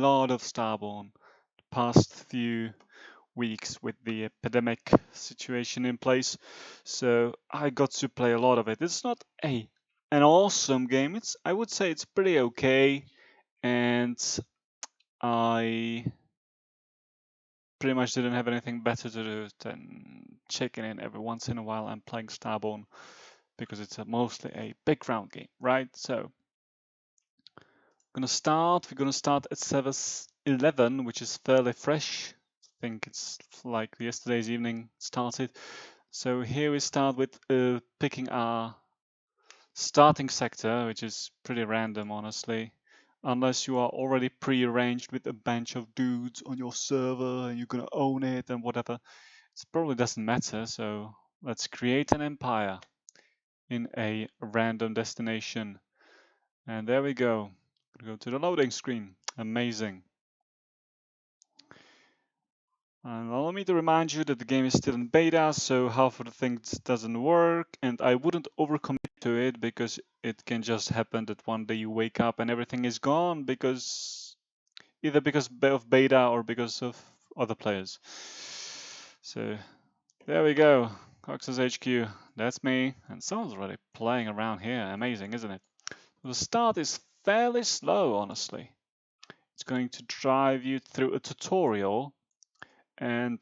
lot of Starborne the past few weeks with the epidemic situation in place, so I got to play a lot of it. It's not an awesome game. I would say it's pretty okay, and I pretty much didn't have anything better to do than checking in every once in a while and playing Starborne because it's mostly a background game, right? So we're gonna start at S11, which is fairly fresh. I think it's like yesterday's evening started. So here we start with picking our starting sector, which is pretty random, honestly. Unless you are already pre-arranged with a bunch of dudes on your server and you're gonna own it and whatever. It probably doesn't matter, so let's create an empire in a random destination. And there we go. Go to the loading screen. Amazing. And allow me to remind you that the game is still in beta, so half of the things doesn't work, and I wouldn't overcommit to it because it can just happen that one day you wake up and everything is gone either because of beta or because of other players. So there we go. Cox's HQ. That's me, and someone's already playing around here. Amazing, isn't it? The start is fairly slow, honestly. It's going to drive you through a tutorial, and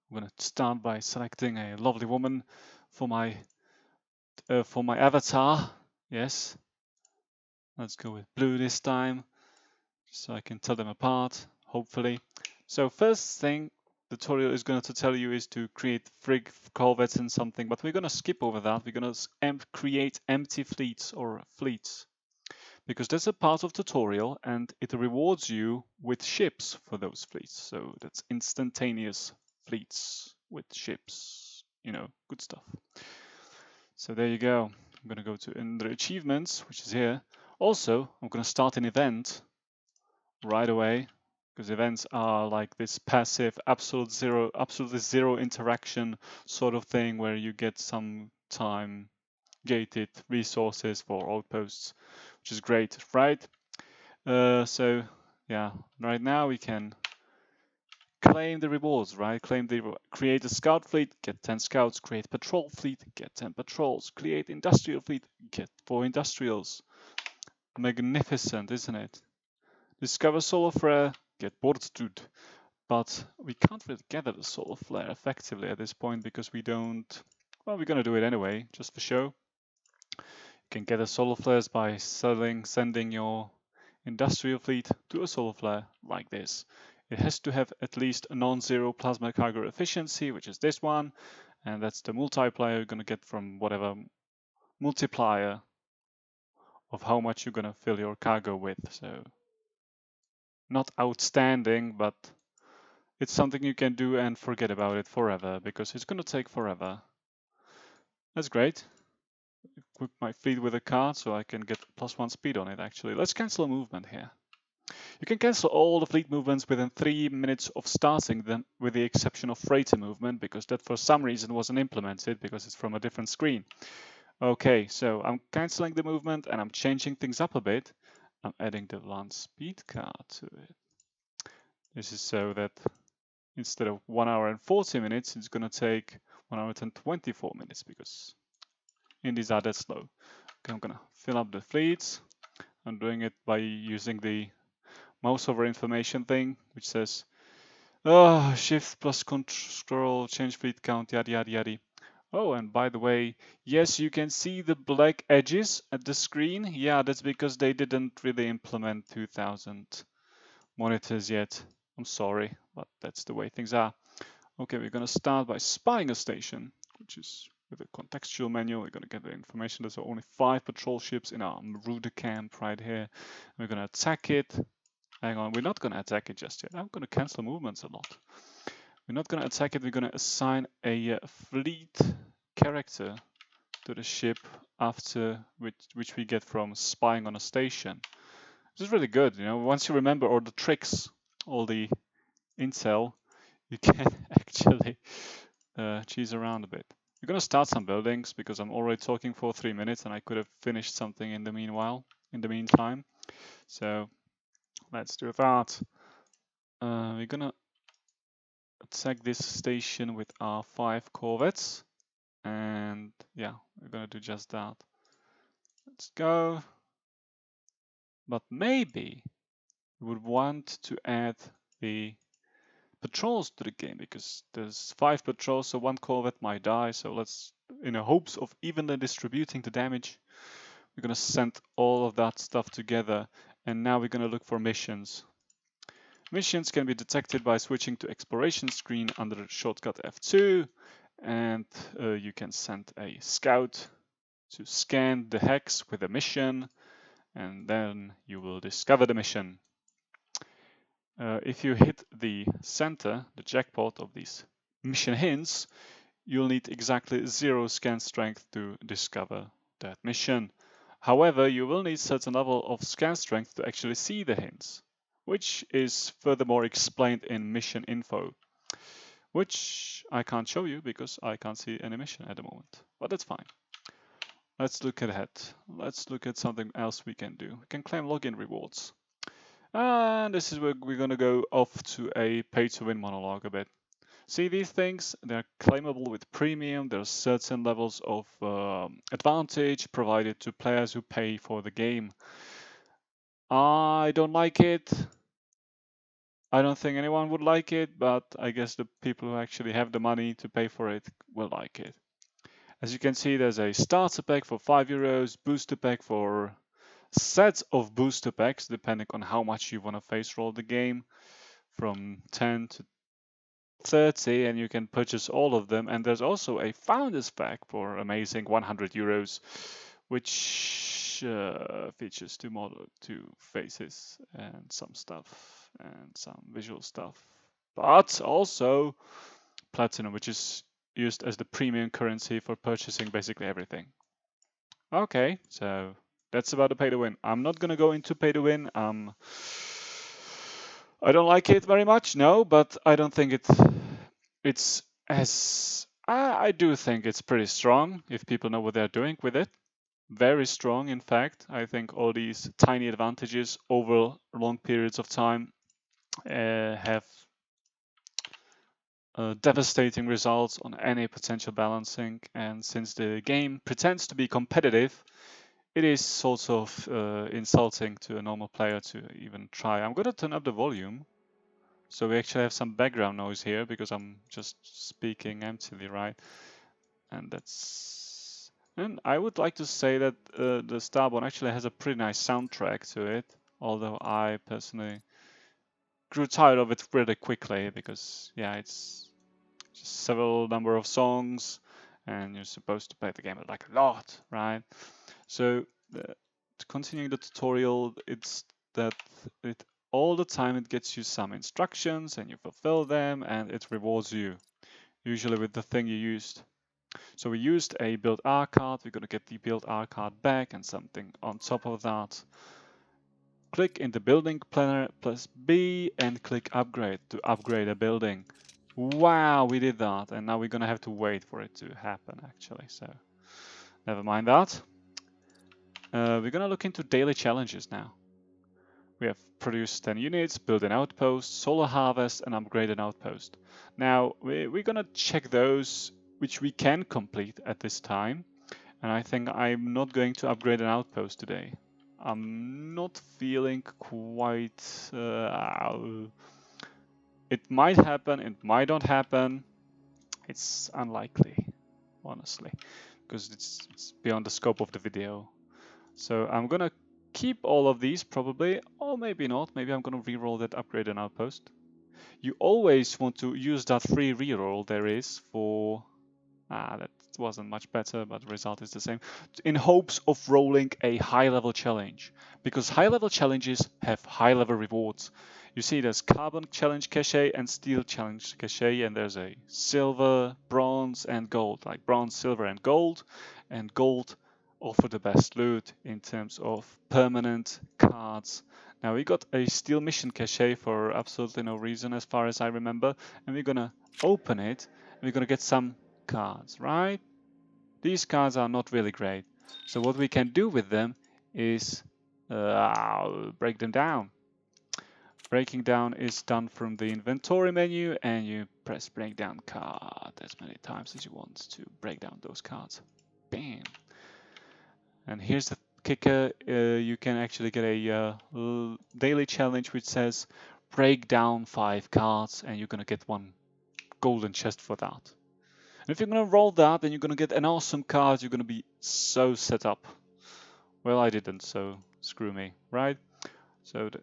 I'm going to start by selecting a lovely woman for my avatar. Yes, let's go with blue this time, so I can tell them apart, hopefully. So first thing the tutorial is going to tell you is to create frig corvettes and something, but we're going to skip over that. We're going to create empty fleets or fleets, because that's a part of tutorial and it rewards you with ships for those fleets. So that's instantaneous fleets with ships, good stuff. So there you go. I'm going to go to under achievements, which is here. Also, I'm going to start an event right away, because events are like this passive, absolutely zero interaction sort of thing where you get some time gated resources for outposts, which is great, right? So yeah, right now we can claim the rewards, right? Create a scout fleet, get 10 scouts, create patrol fleet, get 10 patrols, create industrial fleet, get 4 industrials. Magnificent, isn't it? Discover solar flare, get Bordstut. But we can't really gather the solar flare effectively at this point because we don't. Well, we're gonna do it anyway, just for show. You can gather solar flares by sending your industrial fleet to a solar flare like this. It has to have at least a non-zero plasma cargo efficiency, which is this one, and that's the multiplier you're gonna get from whatever multiplier of how much you're gonna fill your cargo with. So not outstanding, but it's something you can do and forget about it forever because it's gonna take forever. That's great. Equip my fleet with a card so I can get +1 speed on it actually. Let's cancel a movement here. You can cancel all the fleet movements within 3 minutes of starting them, with the exception of freighter movement, because that for some reason wasn't implemented because it's from a different screen. Okay, so I'm canceling the movement and I'm changing things up a bit. I'm adding the land speed card to it. This is so that instead of 1 hour and 40 minutes, it's going to take 1 hour and 24 minutes because indies are that slow. Okay, I'm going to fill up the fleets. I'm doing it by using the mouse over information thing, which says, shift plus control, change fleet count, yada, yada, yada. Oh, and by the way, yes, you can see the black edges at the screen. Yeah, that's because they didn't really implement 2000 monitors yet. I'm sorry, but that's the way things are. Okay, we're going to start by spying a station, which is with a contextual menu. We're going to get the information. There's only 5 patrol ships in our Maruda camp right here. We're going to attack it. Hang on, we're not going to attack it just yet. I'm going to cancel movements a lot. We're not going to attack it. We're going to assign a fleet character to the ship after which we get from spying on a station. This is really good. Once you remember all the tricks, all the intel, you can actually cheese around a bit. We're going to start some buildings because I'm already talking for 3 minutes and I could have finished something in the meantime. So let's do that. We're gonna attack this station with our 5 corvettes, and yeah, we're gonna do just that. Let's go. But maybe we would want to add the patrols to the game, because there's 5 patrols, so 1 corvette might die. So let's, in the hopes of evenly distributing the damage, we're gonna send all of that stuff together, and now we're gonna look for missions. Missions can be detected by switching to exploration screen under the shortcut F2, and you can send a scout to scan the hex with a mission, and then you will discover the mission. If you hit the center, the jackpot of these mission hints, you'll need exactly 0 scan strength to discover that mission. However, you will need certain level of scan strength to actually see the hints, which is furthermore explained in mission info, which I can't show you because I can't see any mission at the moment, but that's fine. Let's look ahead. Let's look at something else we can do. We can claim login rewards. And this is where we're going to go off to a pay-to-win monologue a bit. See these things? They're claimable with premium. There's certain levels of advantage provided to players who pay for the game. I don't like it. I don't think anyone would like it, but I guess the people who actually have the money to pay for it will like it. As you can see, there's a starter pack for €5, booster pack for sets of booster packs, depending on how much you want to face roll the game, from 10 to 30, and you can purchase all of them. And there's also a founders pack for amazing €100, which features two faces and some stuff and some visual stuff, but also platinum, which is used as the premium currency for purchasing basically everything. Okay, so that's about the pay to win. I'm not gonna go into pay to win. I don't like it very much, no, but I don't think it's as I do think it's pretty strong if people know what they're doing with it. Very strong, in fact. I think all these tiny advantages over long periods of time have devastating results on any potential balancing. And since the game pretends to be competitive, it is sort of insulting to a normal player to even try. I'm going to turn up the volume so we actually have some background noise here, because I'm just speaking emptily, right? And that's... And I would like to say that the Starborne actually has a pretty nice soundtrack to it, although I personally grew tired of it pretty quickly, because yeah, it's just several number of songs and you're supposed to play the game like a lot, right? So continuing the tutorial, it's that it all the time it gets you some instructions and you fulfill them and it rewards you, usually with the thing you used. So we used a build R card, we're going to get the build R card back and something on top of that. Click in the building planner plus B and click upgrade to upgrade a building. Wow, we did that, and now we're going to have to wait for it to happen actually, so never mind that. We're going to look into daily challenges now. We have produced 10 units, build an outpost, solar harvest, and upgrade an outpost. Now, we're going to check those which we can complete at this time. And I think I'm not going to upgrade an outpost today. I'm not feeling quite... it might happen, it might not happen. It's unlikely, honestly, because it's beyond the scope of the video. So I'm gonna keep all of these probably, or maybe not. Maybe I'm gonna reroll that upgrade and outpost. You always want to use that free reroll there is for... that wasn't much better, but the result is the same. In hopes of rolling a high-level challenge, because high-level challenges have high-level rewards. You see there's carbon challenge cachet and steel challenge cachet, and there's a silver, bronze, and gold, like bronze, silver, and gold offer the best loot in terms of permanent cards. Now we got a steel mission cachet for absolutely no reason as far as I remember, and we're gonna open it and we're gonna get some cards, right? These cards are not really great. So what we can do with them is break them down. Breaking down is done from the inventory menu, and you press break down card as many times as you want to break down those cards. Bam! And here's the kicker, you can actually get a daily challenge which says break down 5 cards, and you're gonna get 1 golden chest for that. And if you're gonna roll that, then you're gonna get an awesome card. You're gonna be so set up. Well, I didn't, so screw me, right? So the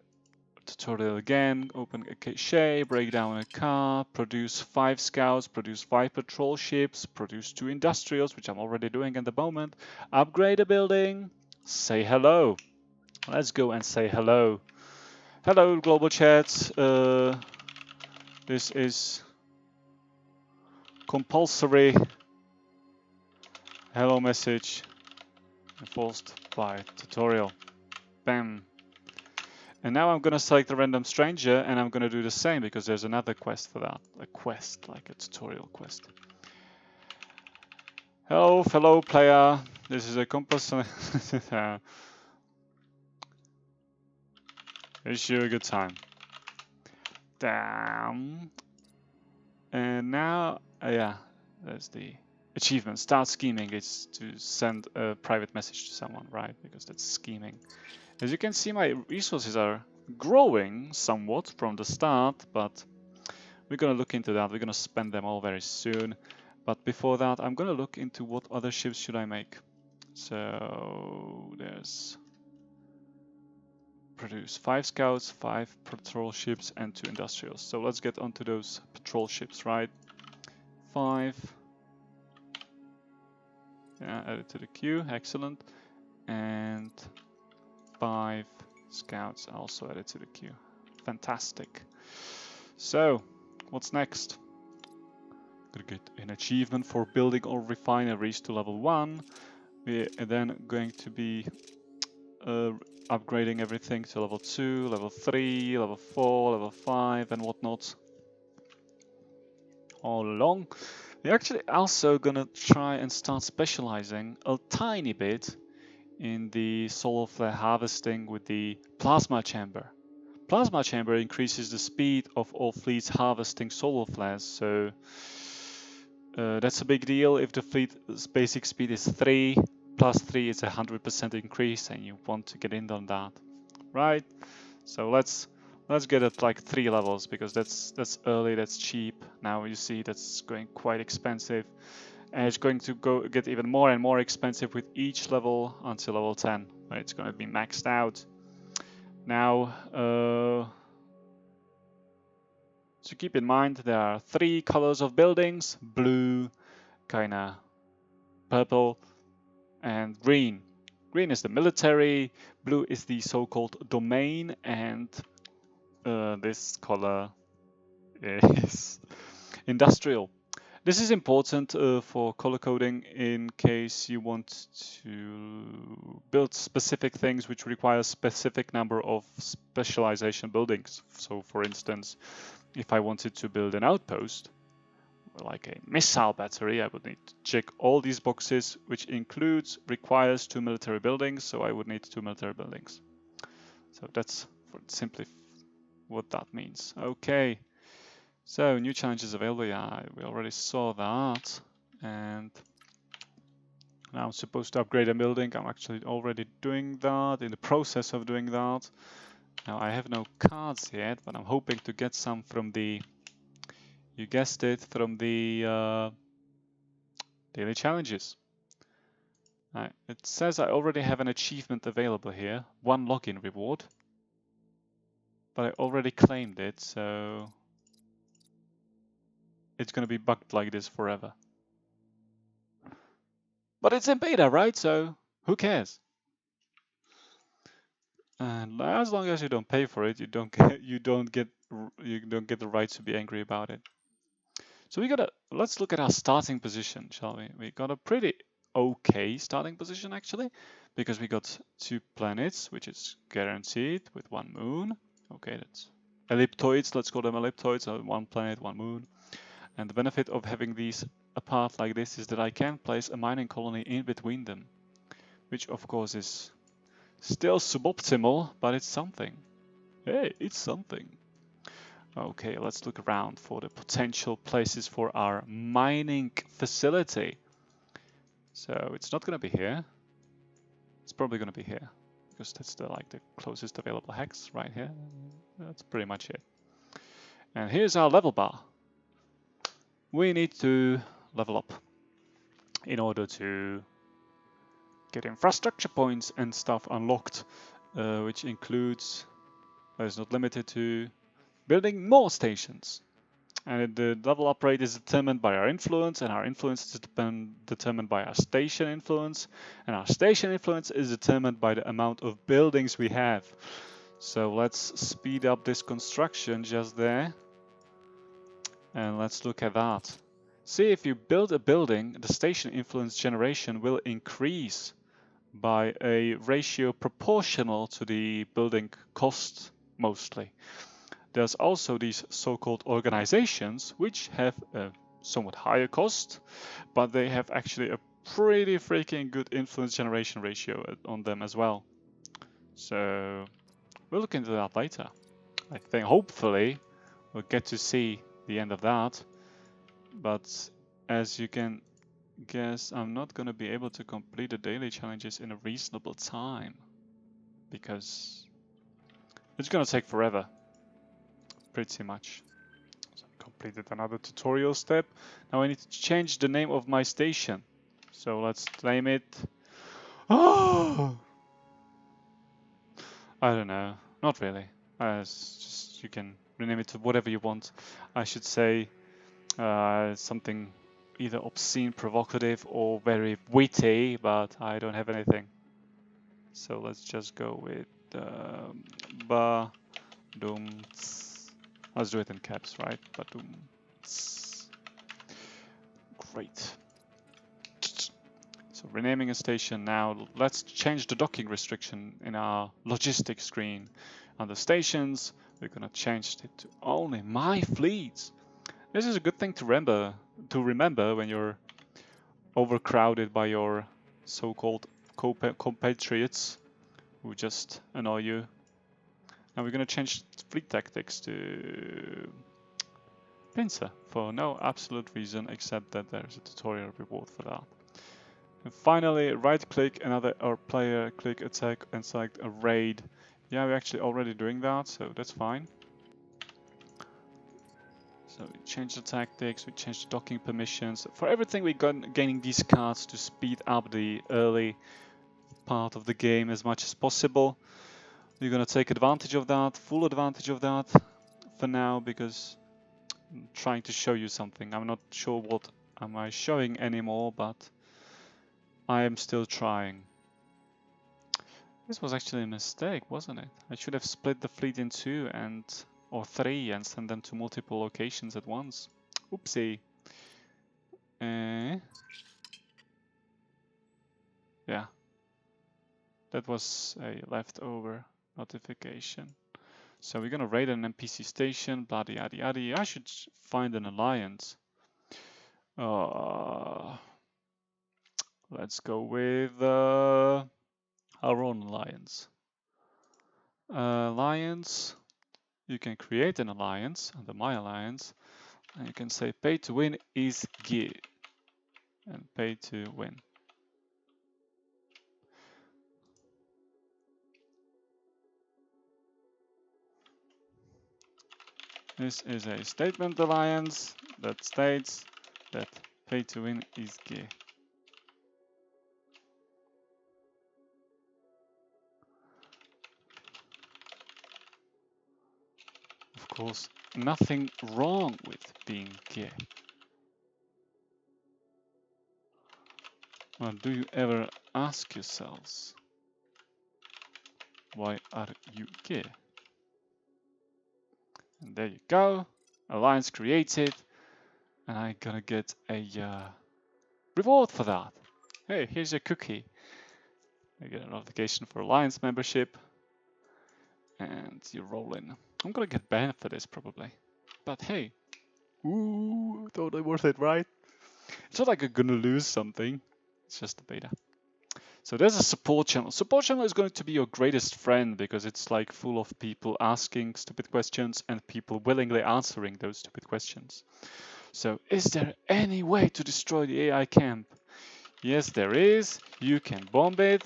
tutorial again, open a cache, break down a card, produce 5 scouts, produce 5 patrol ships, produce 2 industrials, which I'm already doing at the moment, upgrade a building, say hello. Let's go and say hello. Hello, global chat. This is compulsory hello message enforced by tutorial. Bam. And now I'm gonna select a random stranger, and I'm gonna do the same because there's another quest for that. A quest, like a tutorial quest. Hello, fellow player. This is a compulsory. Wish you a good time. Damn. And now, yeah, there's the achievement. Start scheming. It's to send a private message to someone, right? Because that's scheming. As you can see, my resources are growing somewhat from the start, but we're gonna look into that. We're gonna spend them all very soon. But before that, I'm gonna look into what other ships should I make. So there's produce 5 scouts, 5 patrol ships, and 2 industrials. So let's get onto those patrol ships, right? 5. Yeah, add it to the queue. Excellent. And 5 scouts also added to the queue. Fantastic. So, what's next? Gonna get an achievement for building all refineries to level 1. We're then going to be upgrading everything to level 2, level 3, level 4, level 5, and whatnot all along. We're actually also gonna try and start specializing a tiny bit in the solar flare harvesting with the plasma chamber. Plasma chamber increases the speed of all fleets harvesting solar flares, so that's a big deal. If the fleet's basic speed is 3, plus 3 is 100% increase, and you want to get in on that, right? So let's get it like 3 levels, because that's early, that's cheap. Now you see that's going quite expensive, and it's going to get even more and more expensive with each level until level 10, where it's going to be maxed out. Now, so keep in mind there are 3 colors of buildings: blue, kinda purple, and green. Green is the military, blue is the so-called domain, and this color is industrial. This is important for color coding in case you want to build specific things which require a specific number of specialization buildings. So for instance, if I wanted to build an outpost, like a missile battery, I would need to check all these boxes, which requires 2 military buildings, so I would need 2 military buildings. So that's simply what that means. Okay, so new challenges available. Yeah, we already saw that. And now I'm supposed to upgrade a building. I'm actually already doing that, in the process of doing that. Now I have no cards yet, but I'm hoping to get some from the, you guessed it, from the daily challenges. It says I already have an achievement available here, 1 login reward, but I already claimed it, so it's going to be bugged like this forever. But it's in beta, right? So who cares? And as long as you don't pay for it, you don't get the right to be angry about it. So let's look at our starting position, shall we? We got a pretty okay starting position actually, because we got 2 planets, which is guaranteed, with 1 moon. Okay, that's elliptoids. Let's call them elliptoids. So 1 planet, 1 moon. And the benefit of having these apart like this is that I can place a mining colony in between them, which of course is still suboptimal, but it's something. Hey, it's something. Okay, let's look around for the potential places for our mining facility. So it's not going to be here. It's probably going to be here because that's the closest available hex right here. That's pretty much it. And here's our level bar. We need to level up in order to get infrastructure points and stuff unlocked, which includes, but is not limited to, building more stations. And the level up rate is determined by our influence, and our influence is determined by our station influence, and our station influence is determined by the amount of buildings we have. So let's speed up this construction just there, and let's look at that. See, if you build a building, the station influence generation will increase by a ratio proportional to the building cost, mostly. There's also these so-called organizations which have a somewhat higher cost, but they have actually a pretty freaking good influence generation ratio on them as well. So we'll look into that later. I think hopefully we'll get to see the end of that. But as you can guess, I'm not going to be able to complete the daily challenges in a reasonable time because it's going to take forever, pretty much. So I completed another tutorial step. Now I need to change the name of my station. So let's name it. Oh, I don't know. Not really. It's just you can rename it to whatever you want. I should say something either obscene, provocative, or very witty, but I don't have anything. So let's just go with ba dum. Let's do it in caps, right? Ba dum. Great. So renaming a station now. Let's change the docking restriction in our logistics screen. Under stations, we're gonna change it to only my fleets. This is a good thing to remember when you're overcrowded by your so-called compatriots who just annoy you. Now we're gonna change fleet tactics to pincer for no absolute reason except that there's a tutorial reward for that. And finally, right-click another player, click attack and select a raid. Yeah, we're actually already doing that, so that's fine. So we change the tactics, we change the docking permissions. For everything, we're gaining these cards to speed up the early part of the game as much as possible. We're gonna take advantage of that, full advantage of that for now, because I'm trying to show you something. I'm not sure what am I showing anymore, but I am still trying. This was actually a mistake, wasn't it? I should have split the fleet in two or three and send them to multiple locations at once. Oopsie. Yeah, that was a leftover notification. So we're gonna raid an NPC station, bloody yada yada. I should find an alliance. Let's go with our own alliance. Alliance. You can create an alliance under my alliance, and you can say pay to win is G, and pay to win. This is a statement alliance that states that pay to win is G. Of course, nothing wrong with being gay. Well, do you ever ask yourselves, why are you gay? And there you go, alliance created, and I'm gonna get a reward for that. Hey, here's your cookie. I get a notification for alliance membership, and you're rolling. I'm gonna get banned for this probably, but hey, ooh, totally worth it, right? It's not like I'm gonna lose something. It's just a beta. So there's a support channel. Support channel is going to be your greatest friend because it's like full of people asking stupid questions and people willingly answering those stupid questions. So is there any way to destroy the AI camp? Yes, there is. You can bomb it,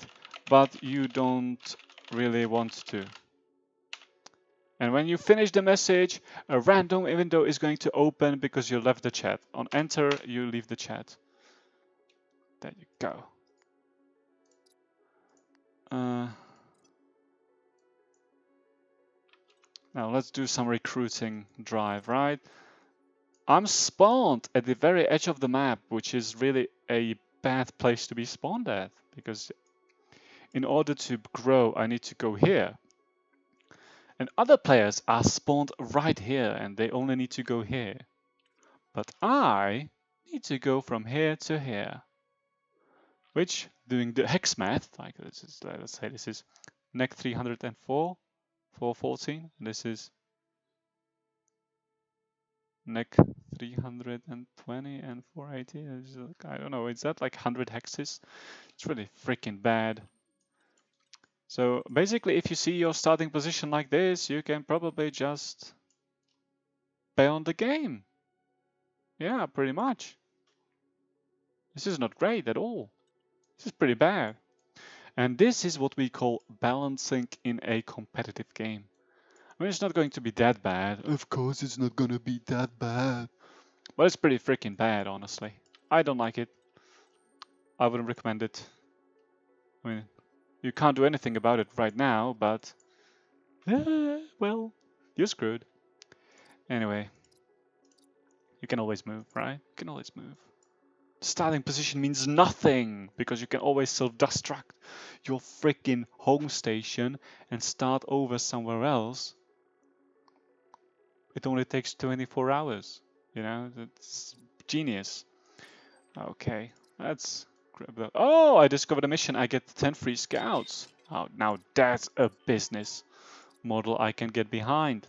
but you don't really want to. And when you finish the message, a random window is going to open because you left the chat. On enter, you leave the chat. There you go. Now let's do some recruiting drive, right? I'm spawned at the very edge of the map, which is really a bad place to be spawned at, because in order to grow, I need to go here. And other players are spawned right here, and they only need to go here. But I need to go from here to here. Which, doing the hex math, like this is, let's say this is neck 304, 414, and this is neck 320 and 480. I don't know, is that like 100 hexes? It's really freaking bad. So basically, if you see your starting position like this, you can probably just pay on the game. Yeah, pretty much. This is not great at all. This is pretty bad. And this is what we call balancing in a competitive game. I mean, it's not going to be that bad. Of course, it's not going to be that bad. But it's pretty freaking bad, honestly. I don't like it. I wouldn't recommend it. I mean, you can't do anything about it right now, but... well, you're screwed. Anyway, you can always move, right? You can always move. Starting position means nothing, because you can always self-destruct your freaking home station and start over somewhere else. It only takes 24 hours, you know? That's genius. Okay, let's grab that. Oh, I discovered a mission. I get 10 free scouts. Oh, now that's a business model I can get behind.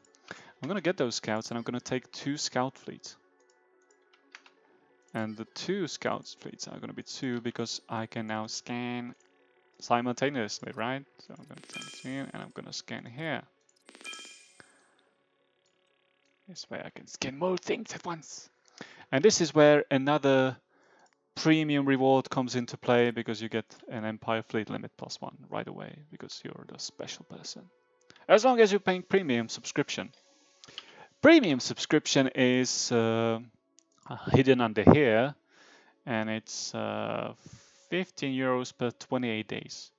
I'm gonna get those scouts and I'm gonna take 2 scout fleets. And the 2 scout fleets are gonna be 2 because I can now scan simultaneously, right? So I'm gonna scan and I'm gonna scan here. This way I can scan more things at once. And this is where another premium reward comes into play because you get an Empire Fleet Limit +1 right away because you're the special person. As long as you're paying premium subscription. Premium subscription is hidden under here and it's 15 euros per 28 days.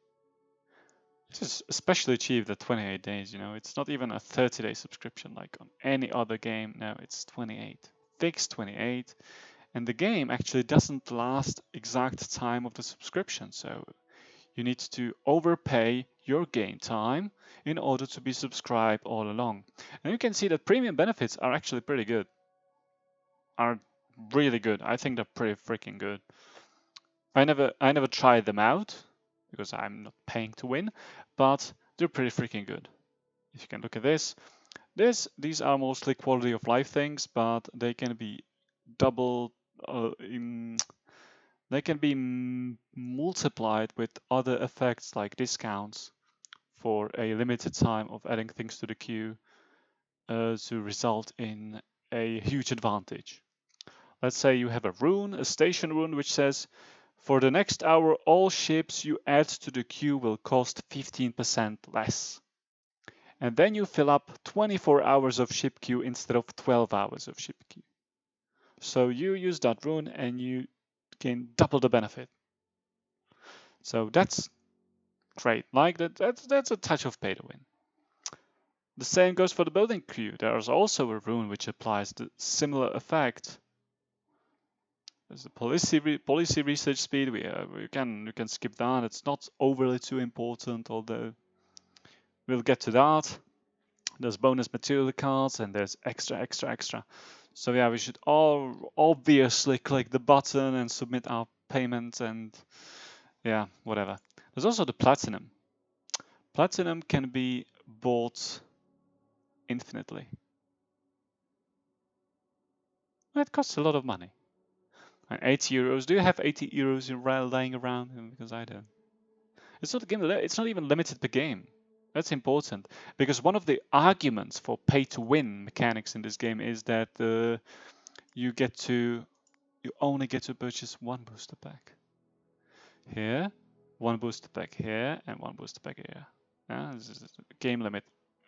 This is especially cheap at 28 days, you know, it's not even a 30-day subscription like on any other game. No, it's 28. Fixed 28. And the game actually doesn't last exact time of the subscription, so you need to overpay your game time in order to be subscribed all along. And you can see that premium benefits are actually pretty good. Are really good. I think they're pretty freaking good. I never tried them out because I'm not paying to win, but they're pretty freaking good. If you can look at this, these are mostly quality of life things, but they can be double they can be multiplied with other effects like discounts for a limited time of adding things to the queue to result in a huge advantage. Let's say you have a rune, a station rune, which says, for the next hour, all ships you add to the queue will cost 15% less. And then you fill up 24 hours of ship queue instead of 12 hours of ship queue. So you use that rune and you gain double the benefit. So that's great. Like that's a touch of pay to win. The same goes for the building queue. There is also a rune which applies the similar effect. There's the policy research speed. We can skip that. It's not overly too important, although we'll get to that. There's bonus material cards and there's extra. So yeah, we should all obviously click the button and submit our payment and yeah, whatever. There's also the platinum. Platinum can be bought infinitely. That costs a lot of money. And 80 euros. Do you have 80 euros laying around? Because I don't. It's not a game. It's not even limited per game. That's important because one of the arguments for pay-to-win mechanics in this game is that you only get to purchase one booster pack here, one booster pack here, and one booster pack here. This is a game limit,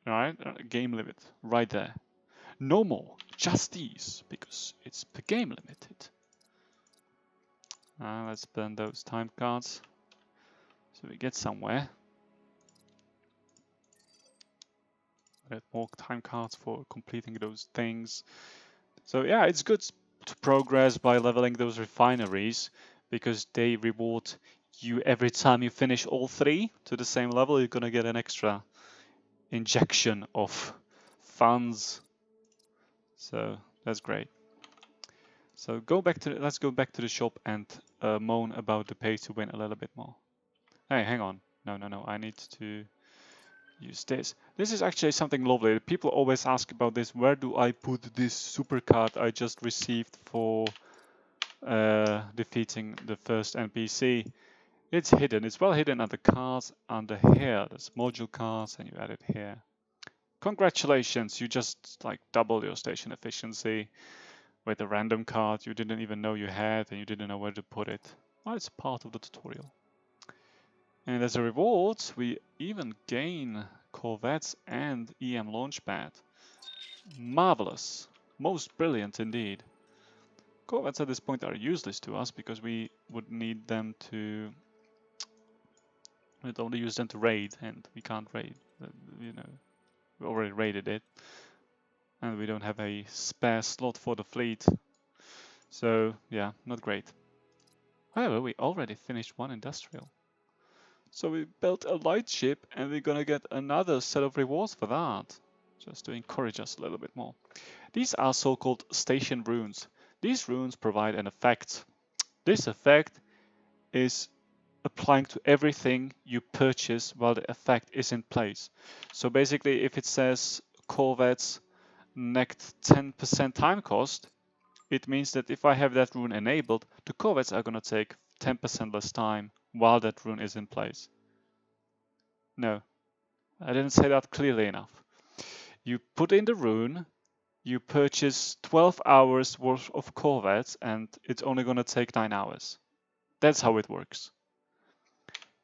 right? Game limit right there. No more, just these, because it's per game limited. Let's burn those time cards so we get somewhere. Get more time cards for completing those things. So yeah, it's good to progress by leveling those refineries because they reward you every time you finish all 3 to the same level. You're gonna get an extra injection of funds. So that's great. So let's go back to the shop and moan about the pay to win a little bit more. Hey, hang on. No. I need to use this. This is actually something lovely. People always ask about this. Where do I put this super card I just received for defeating the first NPC? It's hidden. It's well hidden under cards under here. There's module cards and you add it here. Congratulations, you just like double your station efficiency with a random card you didn't even know you had and you didn't know where to put it. Well, it's part of the tutorial. And as a reward, we even gain Corvettes and EM Launchpad. Marvelous. Most brilliant indeed. Corvettes at this point are useless to us because we would need them to... We'd only use them to raid, and we can't raid. You know, we already raided it. And we don't have a spare slot for the fleet. So, yeah, not great. However, we already finished one industrial. So we built a light ship and we're gonna get another set of rewards for that. Just to encourage us a little bit more. These are so-called station runes. These runes provide an effect. This effect is applying to everything you purchase while the effect is in place. So basically if it says Corvettes next 10% time cost, it means that if I have that rune enabled, the Corvettes are gonna take 10% less time while that rune is in place. No, I didn't say that clearly enough. You put in the rune, you purchase 12 hours worth of Corvettes, and it's only gonna take 9 hours. That's how it works.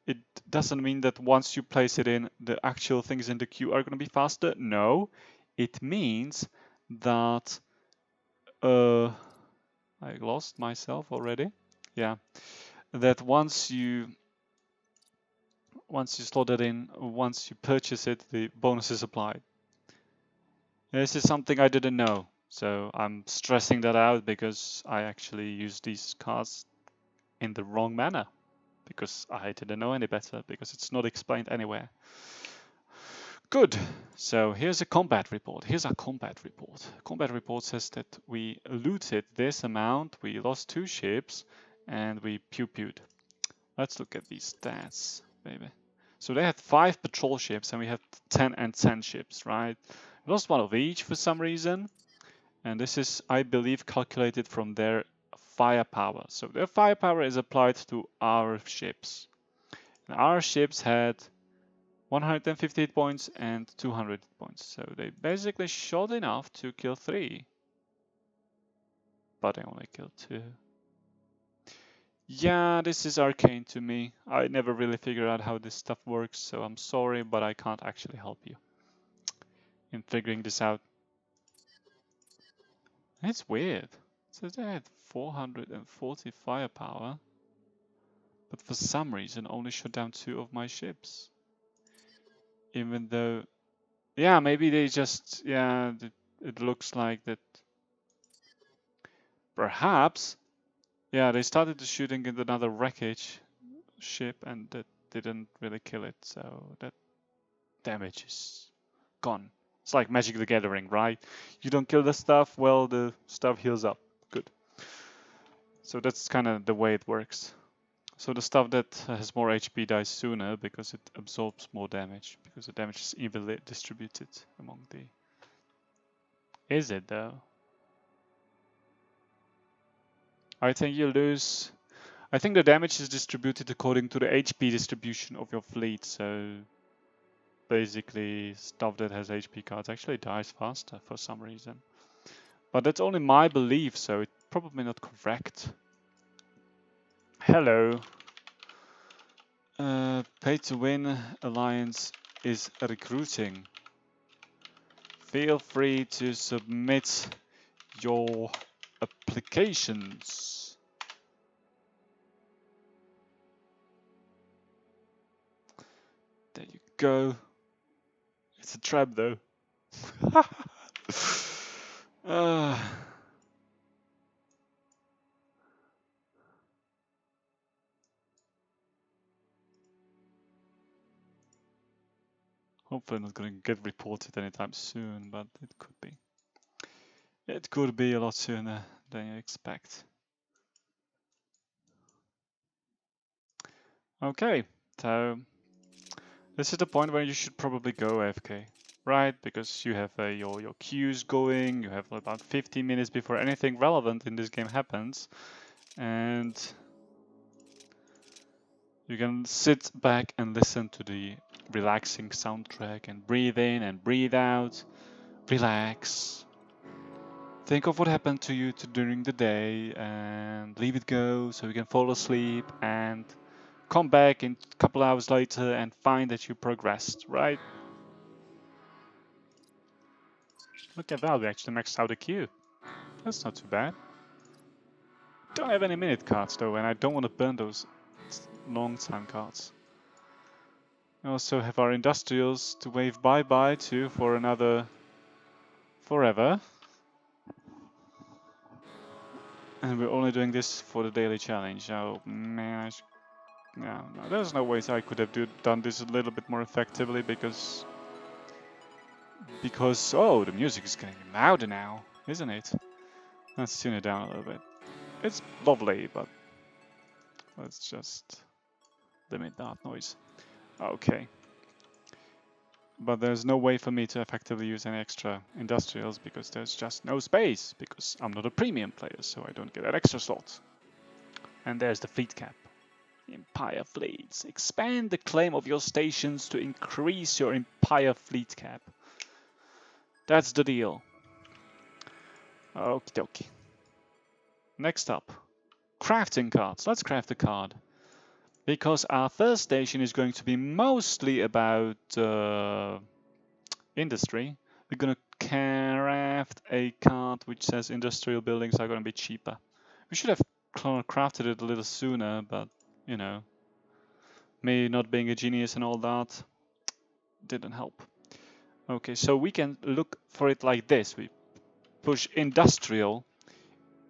It doesn't mean that once you place it in, the actual things in the queue are gonna be faster. No, it means that I lost myself already. Yeah, that once you slot it in, once you purchase it, the bonus is applied. This is something I didn't know, so I'm stressing that out because I actually used these cards in the wrong manner because I didn't know any better because it's not explained anywhere. Good. So here's a combat report. Here's our combat report. Combat report says that we looted this amount, we lost 2 ships, and we pew-pewed. Let's look at these stats, baby. So they had 5 patrol ships and we had 10 and 10 ships, right? We lost 1 of each for some reason. And this is, I believe, calculated from their firepower. So their firepower is applied to our ships. And our ships had 158 points and 200 points. So they basically shot enough to kill 3. But they only killed 2. Yeah, this is arcane to me. I never really figured out how this stuff works, so I'm sorry, but I can't actually help you in figuring this out. It's weird. So they had 440 firepower, but for some reason only shot down 2 of my ships. Even though, yeah, maybe they just, yeah, it looks like that. Perhaps, yeah, they started shooting at another wreckage ship and that didn't really kill it, so that damage is gone. It's like Magic the Gathering, right? You don't kill the stuff, well, the stuff heals up. Good. So that's kind of the way it works. So the stuff that has more HP dies sooner because it absorbs more damage, because the damage is evenly distributed among the... Is it though? I think you lose... I think the damage is distributed according to the HP distribution of your fleet, so basically stuff that has HP cards actually dies faster for some reason. But that's only my belief, so it's probably not correct. Hello. Pay to win alliance is recruiting. Feel free to submit your applications. There you go. It's a trap though. Hopefully not going to get reported anytime soon, but it could be. It could be a lot sooner than you expect. Okay, so this is the point where you should probably go AFK, right? Because you have your queues going, you have about 15 minutes before anything relevant in this game happens, and you can sit back and listen to the relaxing soundtrack and breathe in and breathe out, relax. Think of what happened to you during the day and leave it go so you can fall asleep and come back in a couple hours later and find that you progressed, right? Look at that, we actually maxed out the queue. That's not too bad. Don't have any minute cards though, and I don't want to burn those long time cards. We also have our industrials to wave bye-bye to for another forever. And we're only doing this for the daily challenge. Oh man, no, there's no way I could have done this a little bit more effectively because oh, the music is getting louder now, isn't it? Let's tune it down a little bit. It's lovely, but let's just limit that noise. Okay. But there's no way for me to effectively use any extra industrials because there's just no space, because I'm not a premium player, so I don't get that extra slot. And there's the fleet cap. Empire fleets. Expand the claim of your stations to increase your Empire fleet cap. That's the deal. Okie dokie. Next up, crafting cards. Let's craft a card. Because our first station is going to be mostly about industry. We're going to craft a card which says industrial buildings are going to be cheaper. We should have crafted it a little sooner, but you know, me not being a genius and all that didn't help. Okay, so we can look for it like this. We push industrial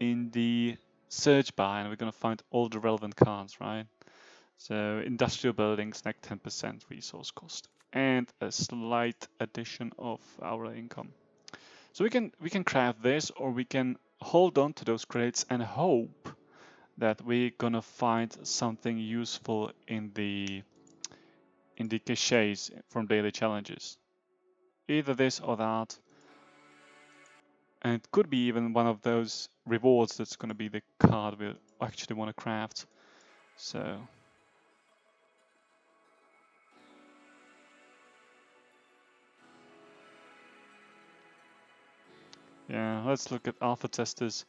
in the search bar and we're going to find all the relevant cards, right? So industrial buildings, like 10% resource cost and a slight addition of our income. So we can craft this, or we can hold on to those credits and hope that we're gonna find something useful in the caches from daily challenges. Either this or that. And it could be even one of those rewards that's gonna be the card we actually want to craft. So yeah, let's look at alpha testers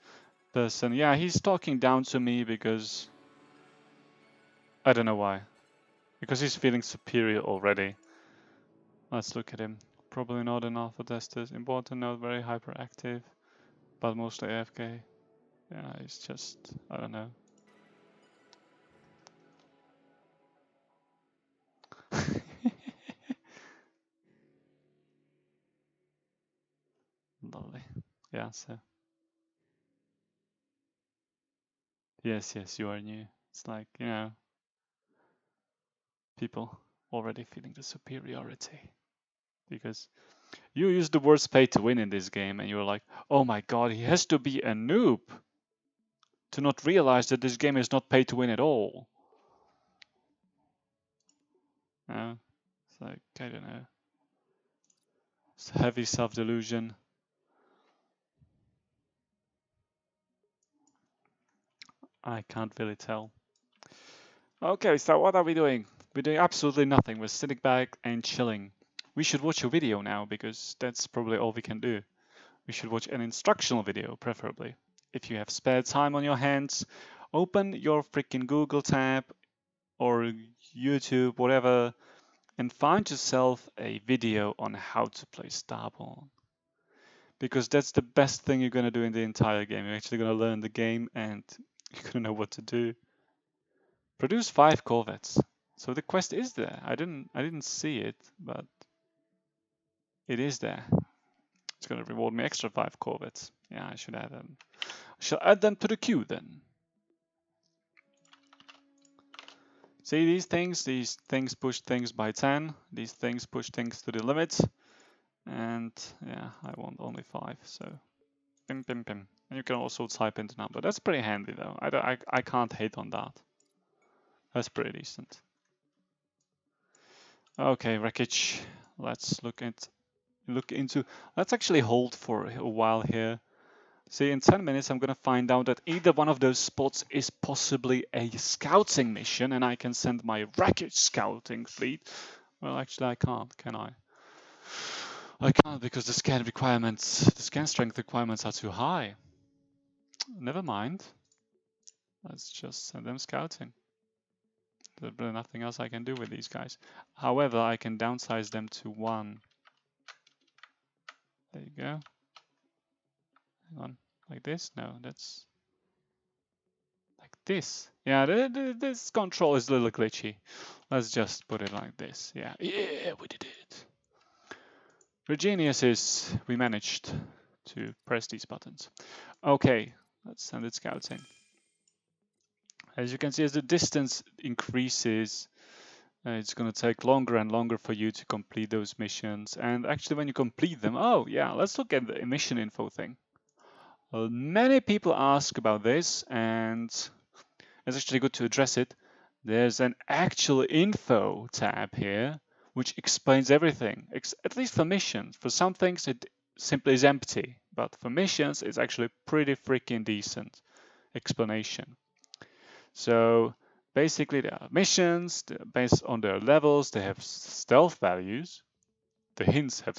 person. Yeah, he's talking down to me because I don't know why. Because he's feeling superior already. Let's look at him. Probably not an alpha tester. Important note, very hyperactive, but mostly AFK. Yeah, he's just, I don't know. Lovely. Yeah, so. Yes, you are new. It's like, you know, people already feeling the superiority. Because you use the words pay to win in this game and you're like, oh my god, he has to be a noob to not realize that this game is not pay to win at all. No? It's like, I don't know. It's heavy self-delusion. I can't really tell. Okay, so what are we doing? We're doing absolutely nothing. We're sitting back and chilling. We should watch a video now because that's probably all we can do. We should watch an instructional video, preferably. If you have spare time on your hands, open your freaking Google tab or YouTube, whatever, and find yourself a video on how to play Starborne. Because that's the best thing you're going to do in the entire game. You're actually going to learn the game and you're going to know what to do. Produce 5 corvettes. So the quest is there. I didn't see it, but it is there. It's going to reward me extra 5 corvettes. Yeah, I should add them. I shall add them to the queue then. See these things push things by 10. These things push things to the limit. And yeah, I want only 5, so pim pim pim. And you can also type in the number. That's pretty handy though. I can't hate on that. That's pretty decent. Okay, wreckage. Let's look into. Let's actually hold for a while here. See, in 10 minutes, I'm gonna find out that either one of those spots is possibly a scouting mission, and I can send my wreckage scouting fleet. Well, actually, I can't, can I? I can't because the scan strength requirements are too high. Never mind. Let's just send them scouting. There's really nothing else I can do with these guys. However, I can downsize them to 1. There you go. Hang on. Like this? No, that's like this. Yeah, this control is a little glitchy. Let's just put it like this. Yeah, we did it. The genius is we managed to press these buttons. Okay, let's send it scouting. As you can see, as the distance increases, it's going to take longer and longer for you to complete those missions. And actually, when you complete them, oh yeah, let's look at the mission info thing. Well, many people ask about this, and it's actually good to address it. There's an actual info tab here, which explains everything, at least for missions. For some things, it simply is empty, but for missions, it's actually pretty freaking decent explanation. So basically, there are missions based on their levels. They have stealth values. The hints have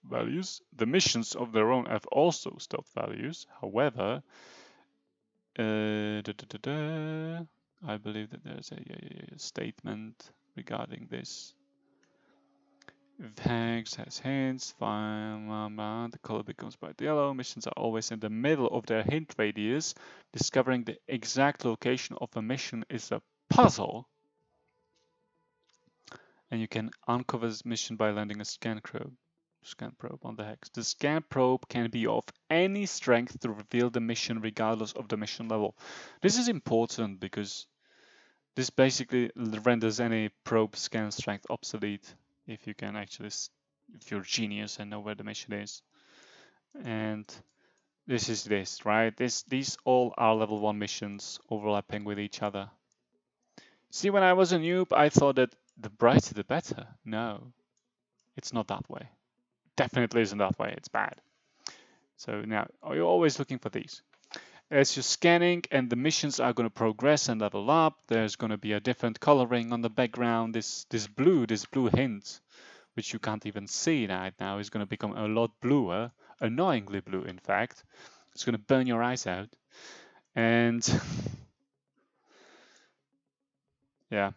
values. The missions of their own have also stealth values. However, I believe that there's a statement regarding this. Tags has hints, the color becomes bright yellow. Missions are always in the middle of their hint radius. Discovering the exact location of a mission is a puzzle. And you can uncover this mission by landing a scan probe on the hex. The scan probe can be of any strength to reveal the mission regardless of the mission level. This is important because this basically renders any probe scan strength obsolete if you can actually, if you're a genius and know where the mission is. And this is this, right? These all are level 1 missions overlapping with each other. See, when I was a noob, I thought that the brighter the better. No, it's not that way. Definitely isn't that way. It's bad. So now, are you always looking for these? As you're scanning and the missions are going to progress and level up, there's going to be a different coloring on the background. This blue hint, which you can't even see right now, is going to become a lot bluer, annoyingly blue, in fact. It's going to burn your eyes out. And yeah,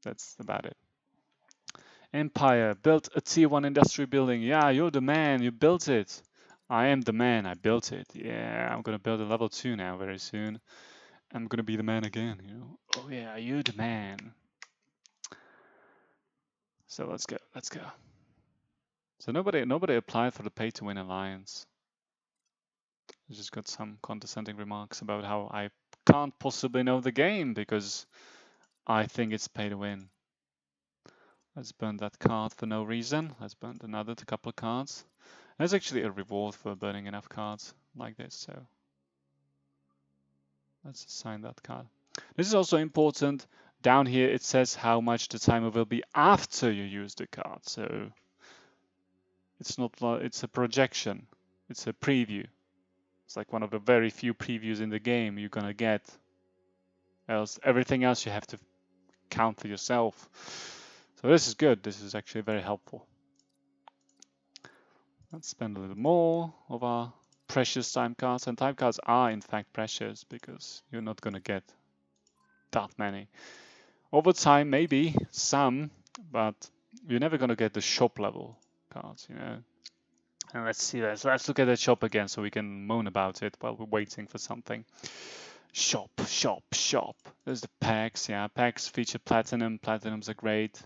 that's about it. Empire built a tier 1 industry building. Yeah, you're the man. You built it. I am the man. I built it. Yeah, I'm going to build a level 2 now very soon. I'm gonna be the man again, you know. Oh yeah, you're the man. So let's go. So nobody applied for the pay to win alliance. I just got some condescending remarks about how I can't possibly know the game because I think it's pay to win. Let's burn that card for no reason. Let's burn another couple of cards. There's actually a reward for burning enough cards like this, so let's assign that card. This is also important. Down here it says how much the timer will be after you use the card. So it's not like it's a projection. It's a preview. It's like one of the very few previews in the game you're gonna get. Else everything else you have to count for yourself. So this is good. This is actually very helpful. Let's spend a little more of our precious time cards. And time cards are in fact precious because you're not going to get that many. Over time, maybe some, but you're never going to get the shop level cards, you know. And let's see this. Let's look at the shop again so we can moan about it while we're waiting for something. Shop, shop, shop. There's the packs. Yeah, packs feature platinum. Platinums are great.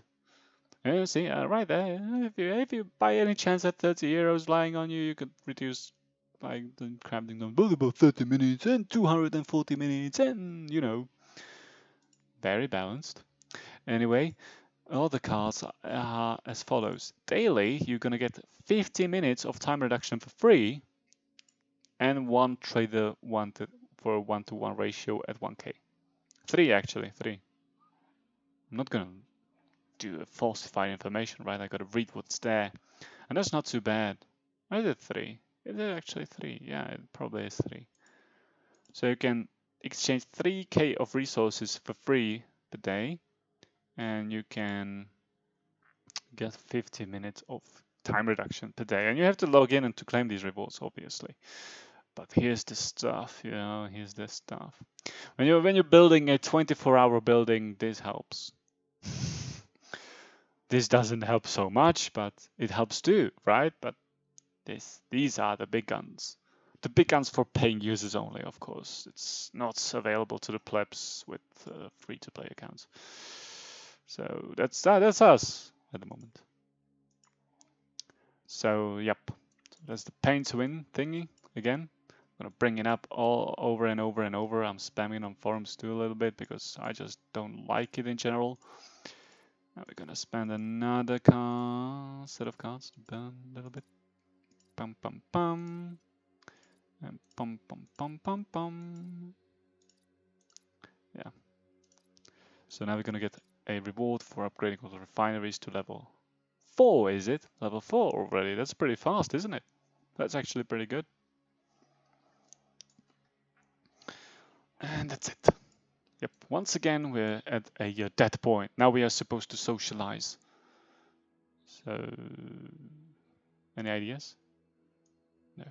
Yeah, see, right there. If you by any chance had 30 euros lying on you, you could reduce by crafting them about 30 minutes and 240 minutes and, you know, very balanced. Anyway, all the cards are as follows. Daily, you're going to get 50 minutes of time reduction for free and one trader wanted for a 1-to-1 ratio at 1k. 3 actually, 3. I'm not going to do a falsified information, right? I got to read what's there. And that's not too bad. I did 3. Is it actually 3? Yeah, it probably is 3. So you can exchange 3k of resources for free per day, and you can get 50 minutes of time reduction per day. And you have to log in and to claim these rewards, obviously. But here's the stuff, you know, here's the stuff. When you're building a 24-hour building, this helps. This doesn't help so much, but it helps too, right? But these are the big guns. The big guns for paying users only, of course. It's not available to the plebs with free-to-play accounts. So that's us at the moment. So yep, that's the pain to win thingy again. I'm gonna bring it up all over and over and over. I'm spamming on forums too a little bit because I just don't like it in general. Now we're gonna spend another set of cards to burn a little bit. Pum pum pum. And pum pum pum pum pum. Yeah. So now we're gonna get a reward for upgrading all the refineries to level 4, is it? Level 4 already. That's pretty fast, isn't it? That's actually pretty good. And that's it. Yep, once again, we're at a dead point. Now we are supposed to socialize. So, any ideas? No,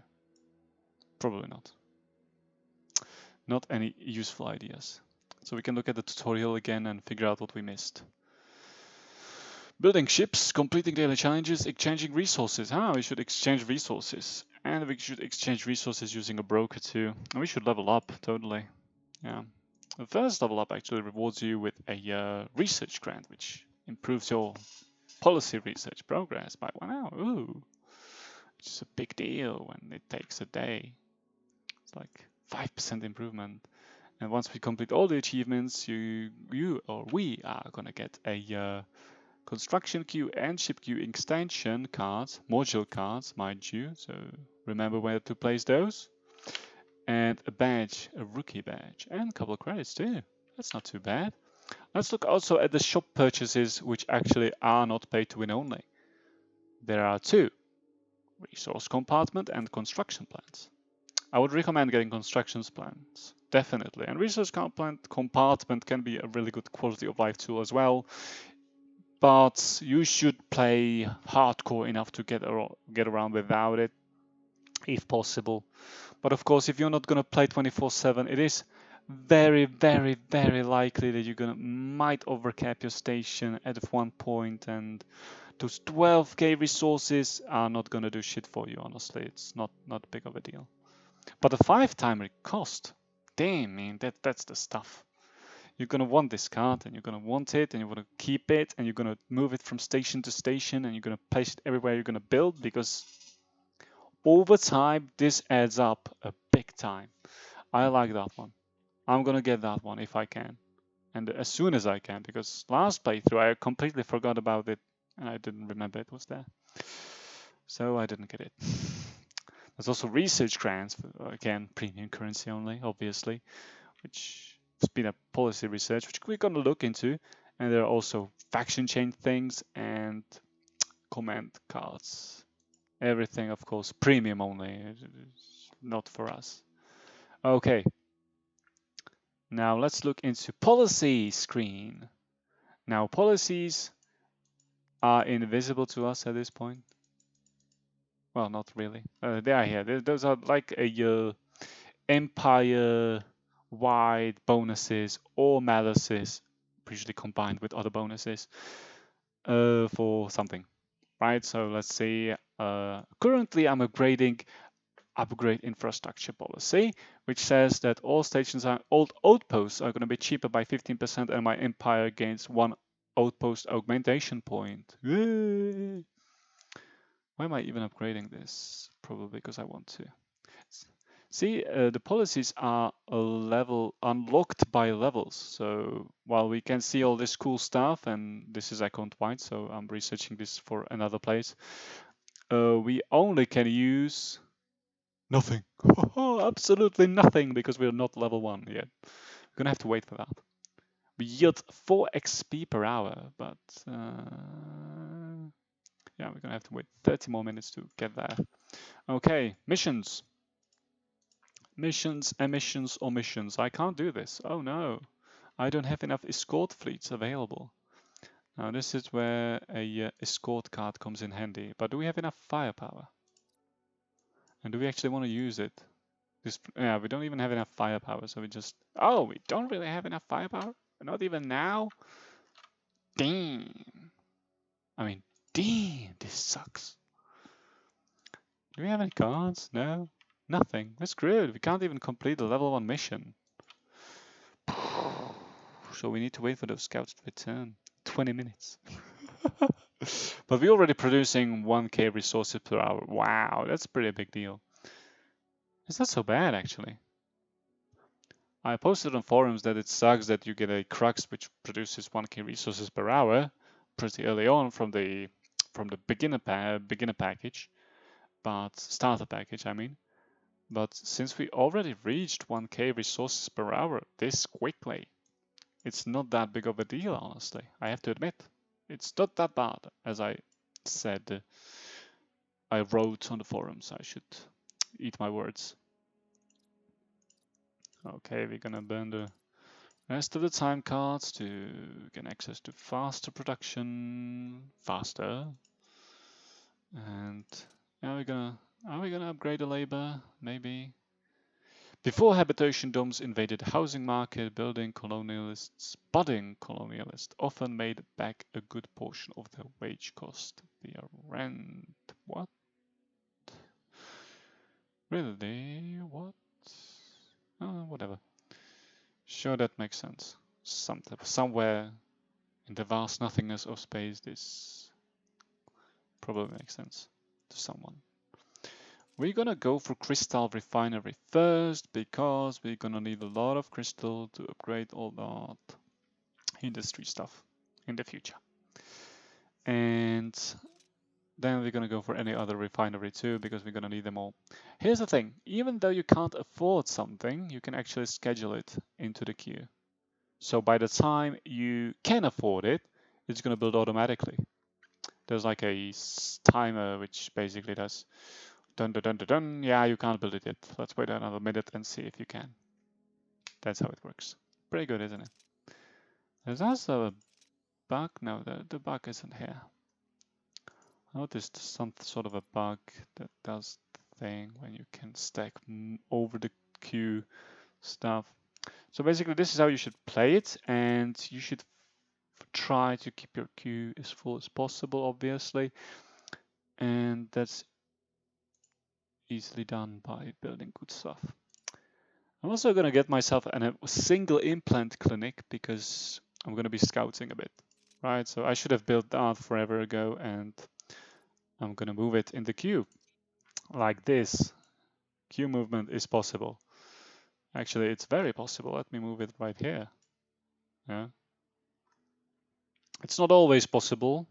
probably not. Not any useful ideas. So we can look at the tutorial again and figure out what we missed. Building ships, completing daily challenges, exchanging resources. We should exchange resources. And we should exchange resources using a broker too. And we should level up, totally. Yeah. The first level up actually rewards you with a research grant, which improves your policy research progress by 1 hour. Ooh, which is a big deal when it takes a day. It's like 5% improvement. And once we complete all the achievements, we are gonna get a construction queue and ship queue extension cards, module cards, mind you. So remember where to place those. And a badge, a rookie badge, and a couple of credits too. That's not too bad. Let's look also at the shop purchases, which actually are not pay to win only. There are 2, resource compartment and construction plans. I would recommend getting construction plans, definitely. And resource compartment can be a really good quality of life tool as well. But you should play hardcore enough to get around without it, if possible. But of course, if you're not going to play 24/7, it is very, very, very likely that you're might overcap your station at one point, and those 12k resources are not going to do shit for you. Honestly, it's not big of a deal. But the 5-timer cost, damn man, that's the stuff. You're going to want this card, and you're going to want it, and you want to keep it, and you're going to move it from station to station, and you're going to place it everywhere you're going to build, because over time, this adds up a big time. I like that one. I'm gonna get that one if I can. And as soon as I can, because last playthrough I completely forgot about it and I didn't remember it was there. So I didn't get it. There's also research grants, for, again, premium currency only, obviously, which speed up policy research, which we're gonna look into. And there are also faction change things and command cards. Everything, of course, premium only. It's not for us. Okay. Now let's look into policy screen. Now policies are invisible to us at this point. Well, not really. They are here. Those are like a empire-wide bonuses or malices, usually combined with other bonuses for something, right? So let's see. Currently, I'm upgrading upgrade infrastructure policy, which says that all outposts are going to be cheaper by 15%, and my empire gains 1 outpost augmentation point. Yay! Why am I even upgrading this? Probably because I want to. See, the policies are a level unlocked by levels. So while we can see all this cool stuff, and this is account-wide, so I'm researching this for another place, we only can use nothing. Absolutely nothing, because we're not level 1 yet. We're gonna have to wait for that. We yield 4 XP per hour, but yeah, we're gonna have to wait 30 more minutes to get there. Okay, missions. Missions, emissions, omissions. I can't do this. Oh no. I don't have enough escort fleets available. Now this is where a escort card comes in handy. But do we have enough firepower? And do we actually want to use it? Yeah, we don't even have enough firepower, so we just... Oh, we don't really have enough firepower? Not even now? Damn. I mean, damn, this sucks. Do we have any cards? No? Nothing. We're screwed. We can't even complete the level 1 mission. So we need to wait for those scouts to return. 20 minutes. But we're already producing 1k resources per hour. Wow, that's a pretty big deal. It's not so bad, actually. I posted on forums that it sucks that you get a crux which produces 1k resources per hour pretty early on from the beginner package, but starter package, I mean. But since we already reached 1k resources per hour this quickly, it's not that big of a deal, honestly. I have to admit, it's not that bad, as I said. I wrote on the forums. I should eat my words. Okay, we're gonna burn the rest of the time cards to get access to faster production, faster. And are we gonna upgrade the labor? Maybe. Before habitation domes invaded the housing market, budding colonialists often made back a good portion of their wage cost via rent. What? Really? What? Whatever. Sure, that makes sense. Somewhere in the vast nothingness of space, this probably makes sense to someone. We're gonna go for crystal refinery first because we're gonna need a lot of crystal to upgrade all that industry stuff in the future. And then we're gonna go for any other refinery too because we're gonna need them all. Here's the thing, even though you can't afford something, you can actually schedule it into the queue. So by the time you can afford it, it's gonna build automatically. There's like a timer which basically does dun dun dun dun dun. Yeah, you can't build it yet. Let's wait another minute and see if you can. That's how it works. Pretty good, isn't it? There's also a bug. No, the bug isn't here. I noticed some sort of a bug that does the thing when you can stack over the queue stuff. So basically this is how you should play it, and you should try to keep your queue as full as possible, obviously. And that's easily done by building good stuff. I'm also going to get myself a single implant clinic because I'm going to be scouting a bit, right? So I should have built that forever ago, and I'm going to move it in the queue like this. Queue movement is possible. Actually, it's very possible. Let me move it right here. Yeah. It's not always possible,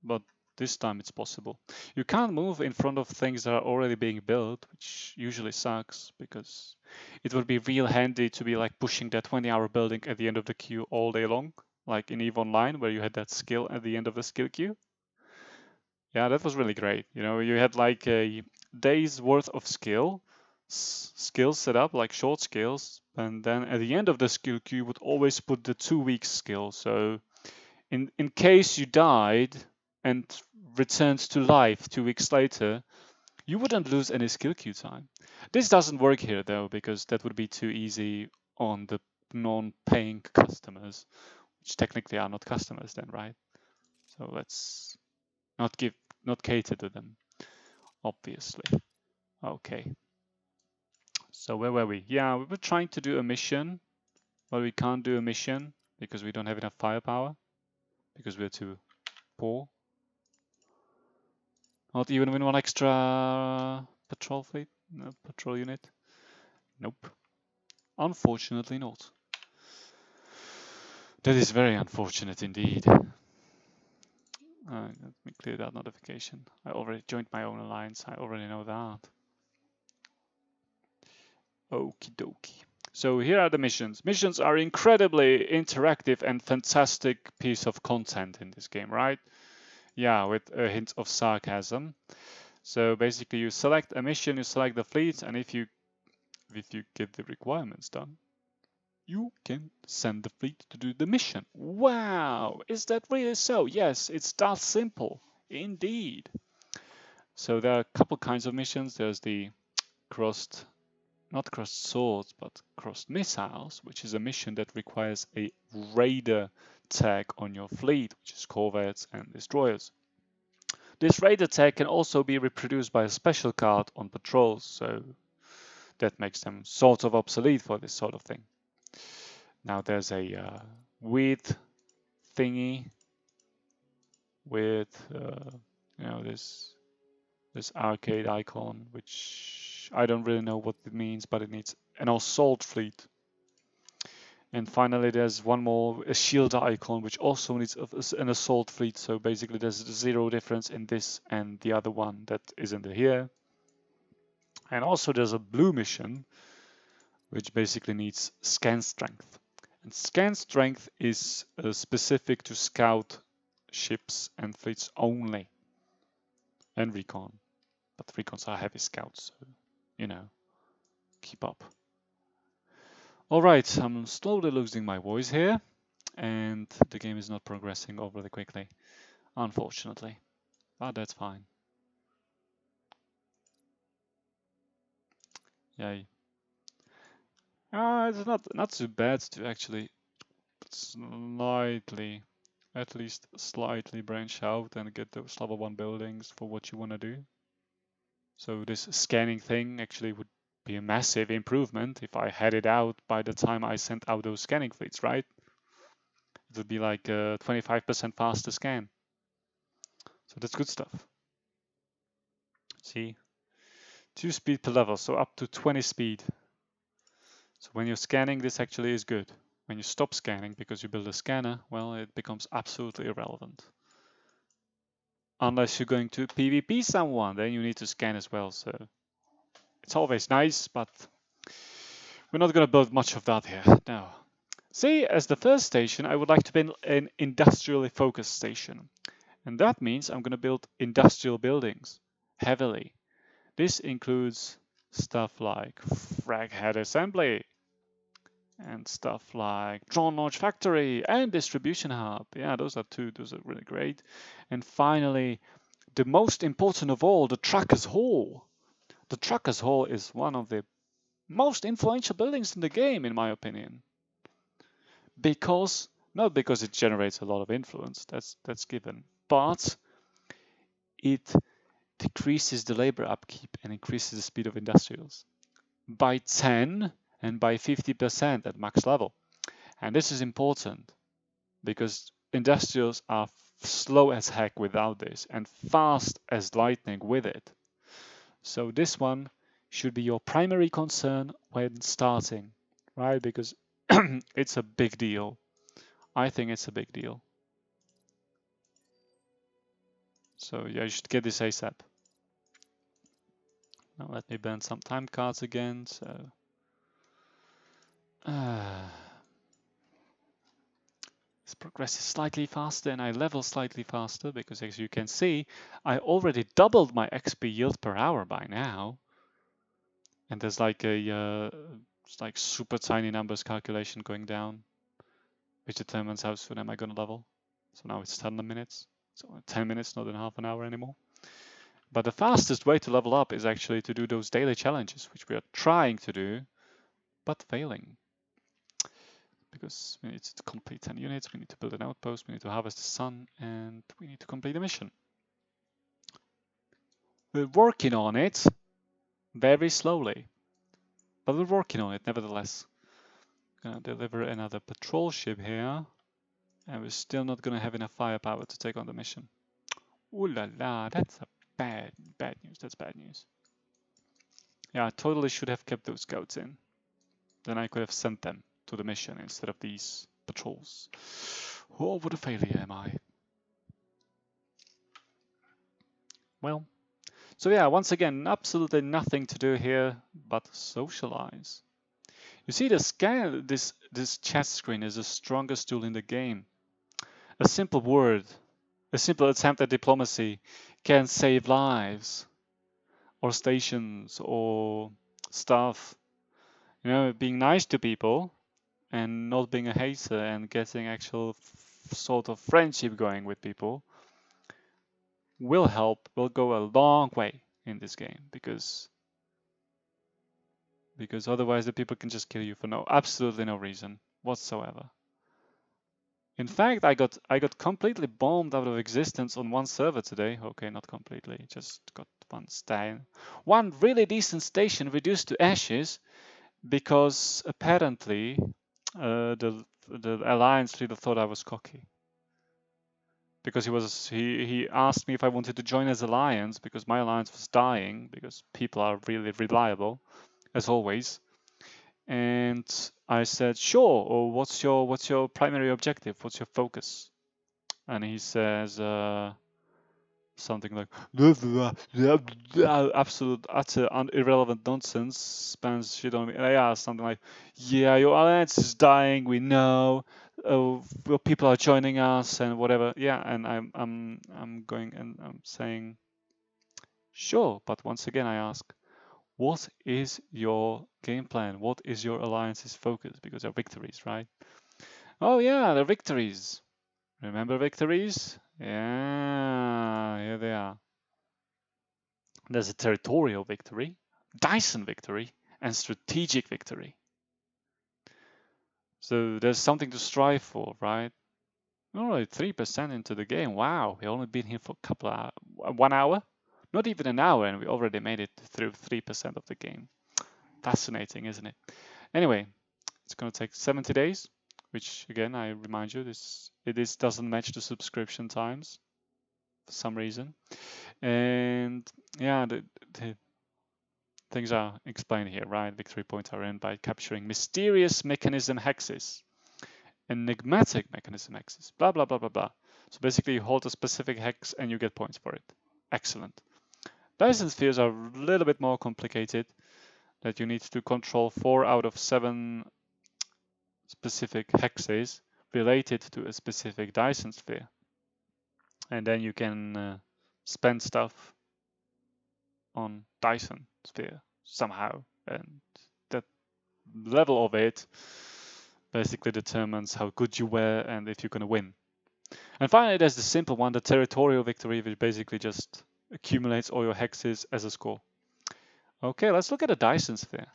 but this time it's possible. You can't move in front of things that are already being built, which usually sucks because it would be real handy to be like pushing that 20-hour building at the end of the queue all day long, like in EVE Online where you had that skill at the end of the skill queue. Yeah, that was really great. You know, you had like a day's worth of skills set up, like short skills, and then at the end of the skill queue you would always put the 2 week skill. So In case you died and returned to life 2 weeks later, you wouldn't lose any skill queue time. This doesn't work here though, because that would be too easy on the non-paying customers, which technically are not customers then, right? So let's not cater to them, obviously. Okay. So where were we? Yeah, we were trying to do a mission, but we can't do a mission because we don't have enough firepower, because we're too poor. Not even with 1 extra patrol fleet, no, patrol unit. Nope. Unfortunately not. That is very unfortunate indeed. Let me clear that notification. I already joined my own alliance. I already know that. Okie dokie. So here are the missions. Missions are incredibly interactive and fantastic piece of content in this game, right? Yeah, with a hint of sarcasm. So basically you select a mission, you select the fleet, and if you get the requirements done, you can send the fleet to do the mission. Wow, is that really so? Yes, it's that simple, indeed. So there are a couple kinds of missions. There's the not crossed swords, but crossed missiles, which is a mission that requires a raider tag on your fleet, which is corvettes and destroyers. This raider tag can also be reproduced by a special card on patrols, so that makes them sort of obsolete for this sort of thing. Now there's a weird thingy with this arcade icon, which I don't really know what it means, but it needs an assault fleet. And finally, there's one more, a shield icon, which also needs an assault fleet. So basically, there's 0 difference in this and the other one that isn't here. And also, there's a blue mission, which basically needs scan strength. And scan strength is specific to scout ships and fleets only, and recon. But recons are heavy scouts, so keep up. All right, I'm slowly losing my voice here, and the game is not progressing overly quickly, unfortunately. But that's fine. Yay. It's not too bad to actually at least slightly branch out and get those level 1 buildings for what you want to do. So this scanning thing actually would be a massive improvement if I had it out by the time I sent out those scanning fleets, right? It would be like a 25% faster scan. So that's good stuff. See, 2 speed per level, so up to 20 speed. So when you're scanning, this actually is good. When you stop scanning because you build a scanner, well, it becomes absolutely irrelevant. Unless you're going to PvP someone, then you need to scan as well. So it's always nice, but we're not going to build much of that here. No. See, as the first station, I would like to build an industrially focused station. And that means I'm going to build industrial buildings heavily. This includes stuff like frag head assembly and stuff like drone launch factory and distribution hub. Yeah, those are really great. And finally, the most important of all, the trucker's hall. The trucker's hall is one of the most influential buildings in the game, in my opinion. Not because it generates a lot of influence, that's given, but it decreases the labor upkeep and increases the speed of industrials by 10 and by 50% at max level. And this is important because industrials are slow as heck without this and fast as lightning with it. So this one should be your primary concern when starting, right? Because it's a big deal. I think it's a big deal. So yeah, you should get this ASAP. Now let me ban some time cards again. So this progresses slightly faster and I level slightly faster because, as you can see, I already doubled my XP yield per hour by now. And there's like a it's like super tiny numbers calculation going down, which determines how soon am I going to level. So now it's 10 minutes. So 10 minutes, not in half an hour anymore. But the fastest way to level up is actually to do those daily challenges, which we are trying to do, but failing. Because we need to complete 10 units, we need to build an outpost, we need to harvest the sun, and we need to complete the mission. We're working on it very slowly, but we're working on it nevertheless. Gonna deliver another patrol ship here, and we're still not gonna have enough firepower to take on the mission. Ooh la la, that's a bad news, that's bad news. Yeah, I totally should have kept those scouts in. Then I could have sent them to the mission instead of these patrols. Oh, what a failure am I. Well, so yeah, once again, absolutely nothing to do here but socialize. You see, this chat screen is the strongest tool in the game. A simple word, a simple attempt at diplomacy can save lives, or stations, or stuff. You know, being nice to people and not being a hater and getting actual sort of friendship going with people will help, will go a long way in this game, because otherwise the people can just kill you for absolutely no reason whatsoever. In fact, I got completely bombed out of existence on one server today. Okay, not completely, just got one really decent station reduced to ashes, because apparently the Alliance leader thought I was cocky. Because he asked me if I wanted to join his alliance, because my alliance was dying, because people are really reliable, as always. And I said, sure, or what's your primary objective? What's your focus? And he says something like absolute utter irrelevant nonsense, spans shit on me. And I asked something like, yeah, your alliance is dying, we know. Well, people are joining us and whatever. Yeah, and I'm going and I'm saying, sure, but once again I ask, what is your game plan? What is your alliance's focus? Because they're victories, right? Oh yeah, they're victories. Remember victories? Yeah, here they are. There's a territorial victory, Dyson victory, and strategic victory. So there's something to strive for, right? Alright, 3% into the game. Wow, we only been here for a couple of 1 hour? Not even an hour, and we already made it through 3% of the game. Fascinating, isn't it? Anyway, it's going to take 70 days, which again, I remind you, it doesn't match the subscription times for some reason. And yeah, the things are explained here, right? Victory points are earned by capturing mysterious mechanism hexes, enigmatic mechanism hexes, blah, blah, blah, blah, blah. So basically you hold a specific hex and you get points for it. Excellent. Dyson spheres are a little bit more complicated, that you need to control 4 out of 7 specific hexes related to a specific Dyson sphere. And then you can spend stuff on Dyson sphere somehow, and that level of it basically determines how good you were and if you're going to win. And finally, there's the simple one, the territorial victory, which basically just accumulates all your hexes as a score. Okay, let's look at a Dyson sphere.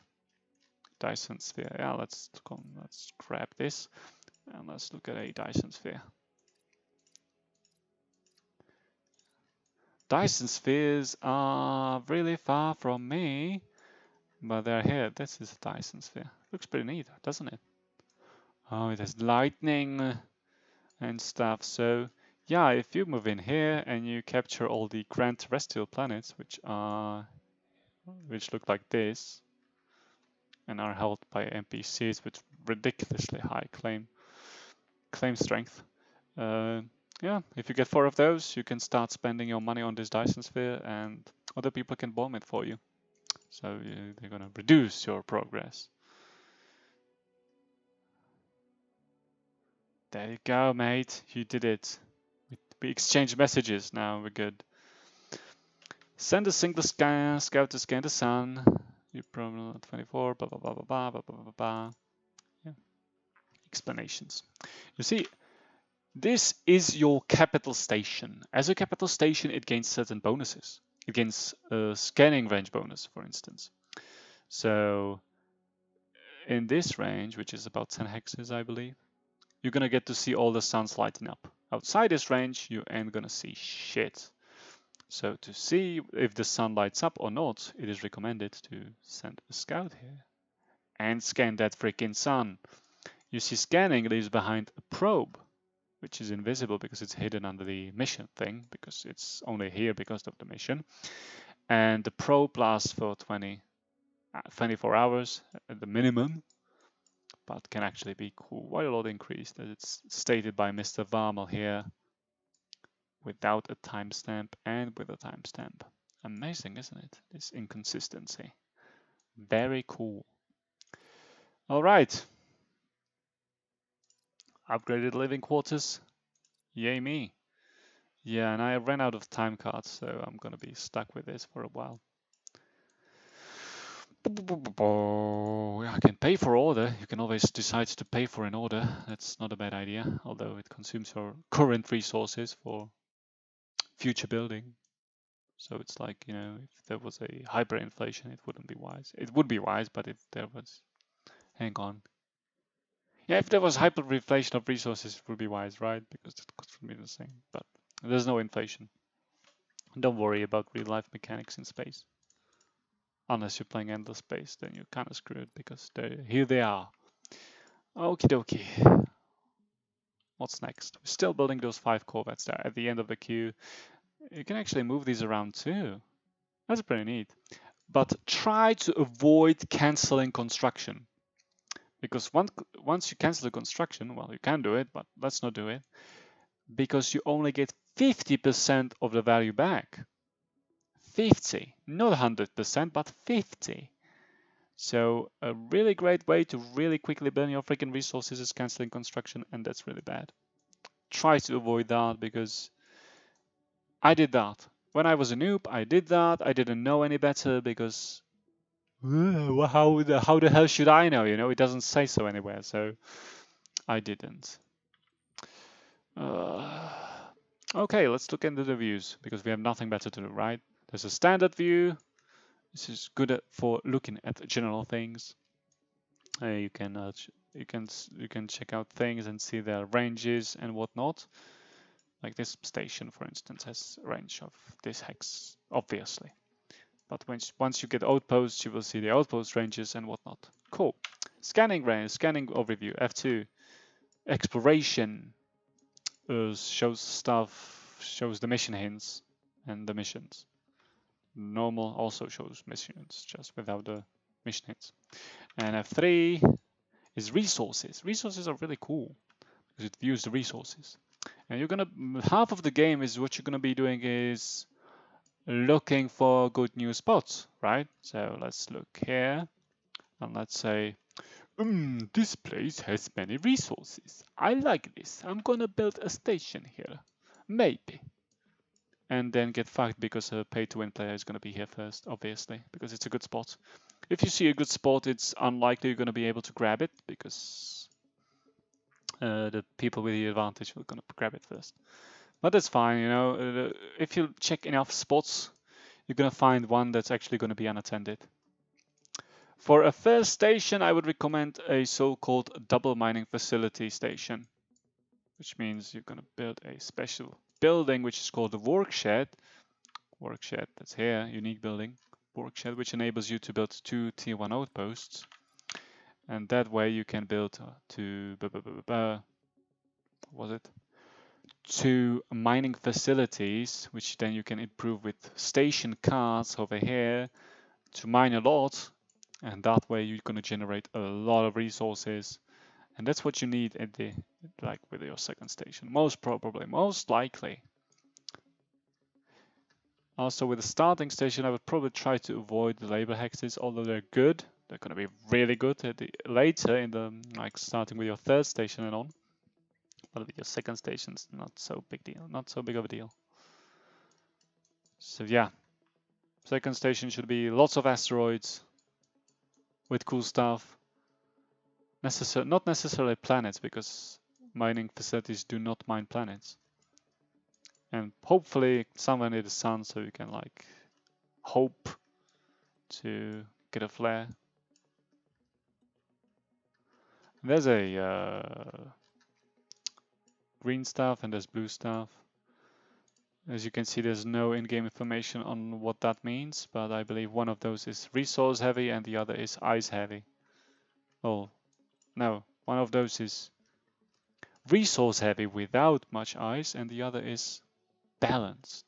Dyson sphere, yeah, let's grab this and let's look at a Dyson sphere. Dyson spheres are really far from me, but they're here. This is a Dyson sphere. Looks pretty neat, doesn't it? Oh, it has lightning and stuff. So yeah, if you move in here and you capture all the grand terrestrial planets, which look like this, and are held by NPCs with ridiculously high claim strength. Yeah, if you get 4 of those, you can start spending your money on this Dyson sphere, and other people can bomb it for you. So they're gonna reduce your progress. There you go, mate. You did it. We exchanged messages. Now we're good. Send a single scout to scan the sun. You problem 24. Blah blah blah blah blah blah blah blah blah. Yeah. Explanations. You see, This is your capital station. As a capital station, it gains certain bonuses. It gains a scanning range bonus, for instance. So in this range, which is about 10 hexes, I believe, you're gonna get to see all the suns lighting up. Outside this range, you ain't gonna see shit. So to see if the sun lights up or not, it is recommended to send a scout here and scan that freaking sun. You see, scanning leaves behind a probe, which is invisible because it's hidden under the mission thing, because it's only here because of the mission. And the probe lasts for 24 hours at the minimum, but can actually be quite a lot increased, as it's stated by Mr. Varmel here, without a timestamp and with a timestamp. Amazing, isn't it? This inconsistency. Very cool. All right. Upgraded living quarters. Yay me. Yeah, and I ran out of time cards, so I'm gonna be stuck with this for a while. I can pay for order. You can always decide to pay for an order. That's not a bad idea, although it consumes your current resources for future building. So it's like, you know, if there was a hyperinflation, it wouldn't be wise. It would be wise, but if there was, hang on. Yeah, if there was hyperinflation of resources, it would be wise, right? Because it costs me the same. But there's no inflation. Don't worry about real life mechanics in space. Unless you're playing endless space, then you're kind of screwed because here they are. Okie dokie. What's next? We're still building those 5 corvettes there at the end of the queue. You can actually move these around too. That's pretty neat. But try to avoid canceling construction. Because once you cancel the construction, well, you can do it, but let's not do it. Because you only get 50% of the value back. 50, not 100%, but 50. So a really great way to really quickly burn your freaking resources is canceling construction, and that's really bad. Try to avoid that, because I did that. When I was a noob, I did that. I didn't know any better because how the hell should I know? You know, it doesn't say so anywhere, so I didn't. Okay, let's look into the views because we have nothing better to do, right? There's a standard view. This is good for looking at general things. You can check out things and see their ranges and whatnot. Like this station, for instance, has a range of this hex, obviously. But once you get outposts, you will see the outpost ranges and whatnot. Cool. Scanning range, scanning overview, F2. Exploration shows stuff, shows the mission hints and the missions. Normal also shows missions, just without the mission hints. And F3 is resources. Resources are really cool because it views the resources. And you're gonna, half of the game is what you're gonna be doing is looking for good new spots, right? So let's look here and let's say, this place has many resources. I like this. I'm gonna build a station here. Maybe. And then get fucked because a pay-to-win player is gonna be here first, obviously, because it's a good spot. If you see a good spot, it's unlikely you're gonna be able to grab it because the people with the advantage are gonna grab it first. But that's fine, you know. If you check enough spots, you're gonna find one that's actually gonna be unattended. For a first station, I would recommend a so-called double mining facility station, which means you're gonna build a special building which is called the workshed. Workshed, that's here, unique building. Workshed, which enables you to build 2 tier 1 outposts. And that way you can build two mining facilities, which then you can improve with station cards over here to mine a lot, and that way you're going to generate a lot of resources, and that's what you need at the with your second station, most likely. Also, with the starting station, I would probably try to avoid the labor hexes, although they're good. They're going to be really good later in the starting with your third station and on. But with your second station's not so big of a deal. So yeah, second station should be lots of asteroids with cool stuff. Not necessarily planets, because mining facilities do not mine planets. And hopefully somewhere near the sun, so you can like hope to get a flare. There's a green stuff and there's blue stuff. As you can see, there's no in-game information on what that means, but I believe one of those is resource heavy and the other is ice heavy. Oh, no, one of those is resource heavy without much ice and the other is balanced.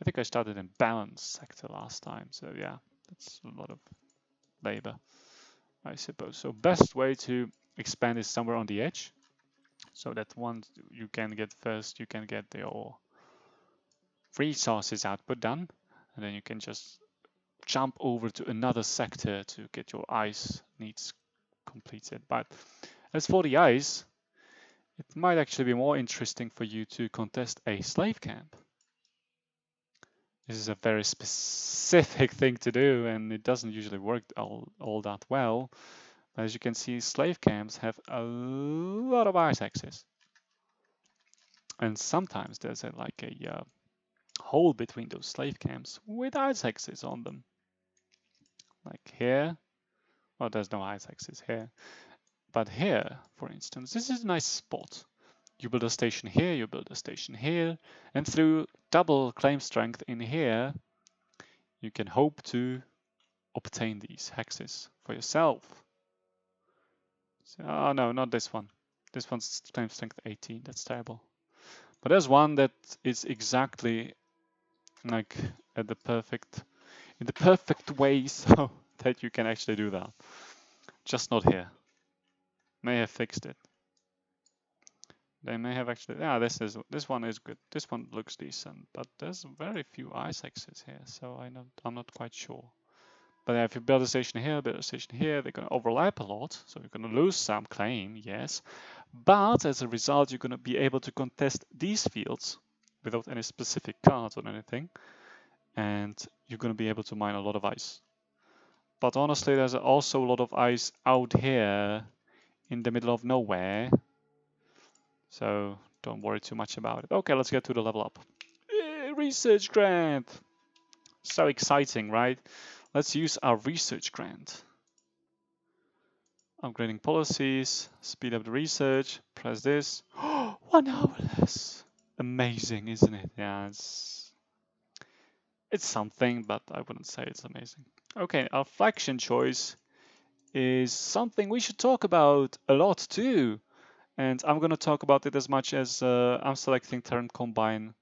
I think I started in balanced sector last time, so yeah, that's a lot of labor, I suppose. So best way to expand is somewhere on the edge, so that once you can get first, you can get your resources output done, and then you can just jump over to another sector to get your ice needs completed. But as for the ice, it might actually be more interesting for you to contest a slave camp. This is a very specific thing to do, and it doesn't usually work all that well. As you can see, slave camps have a lot of ice access. And sometimes there's like a hole between those slave camps with ice access on them. Like here, well, there's no ice access here. But here, for instance, this is a nice spot. You build a station here, you build a station here, and through double claim strength in here, you can hope to obtain these hexes for yourself. So, oh no, not this one. This one's claim strength 18, that's terrible. But there's one that is exactly like at the perfect, in the perfect way so that you can actually do that. Just not here. May have fixed it. They may have actually, yeah, this one is good. This one looks decent, but there's very few ice axes here, so I'm not quite sure. But if you build a station here, build a station here, they're going to overlap a lot, so you're going to lose some claim, yes. But as a result, you're going to be able to contest these fields without any specific cards or anything, and you're going to be able to mine a lot of ice. But honestly, there's also a lot of ice out here in the middle of nowhere, so don't worry too much about it. Okay, let's get to the level up. Research grant! So exciting, right? Let's use our research grant. Upgrading policies, speed up the research, press this. 1 hour less! Amazing, isn't it? Yeah, it's something, but I wouldn't say it's amazing. Okay, our faction choice is something we should talk about a lot too. And I'm going to talk about it as much as I'm selecting Terran Combine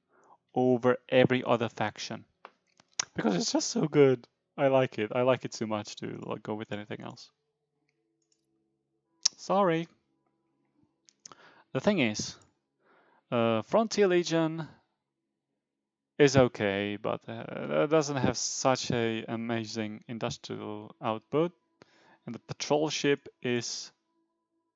over every other faction. Because it's just so good. I like it. I like it too much to go with anything else. Sorry. The thing is, Frontier Legion is okay, but it doesn't have such a amazing industrial output. And the patrol ship is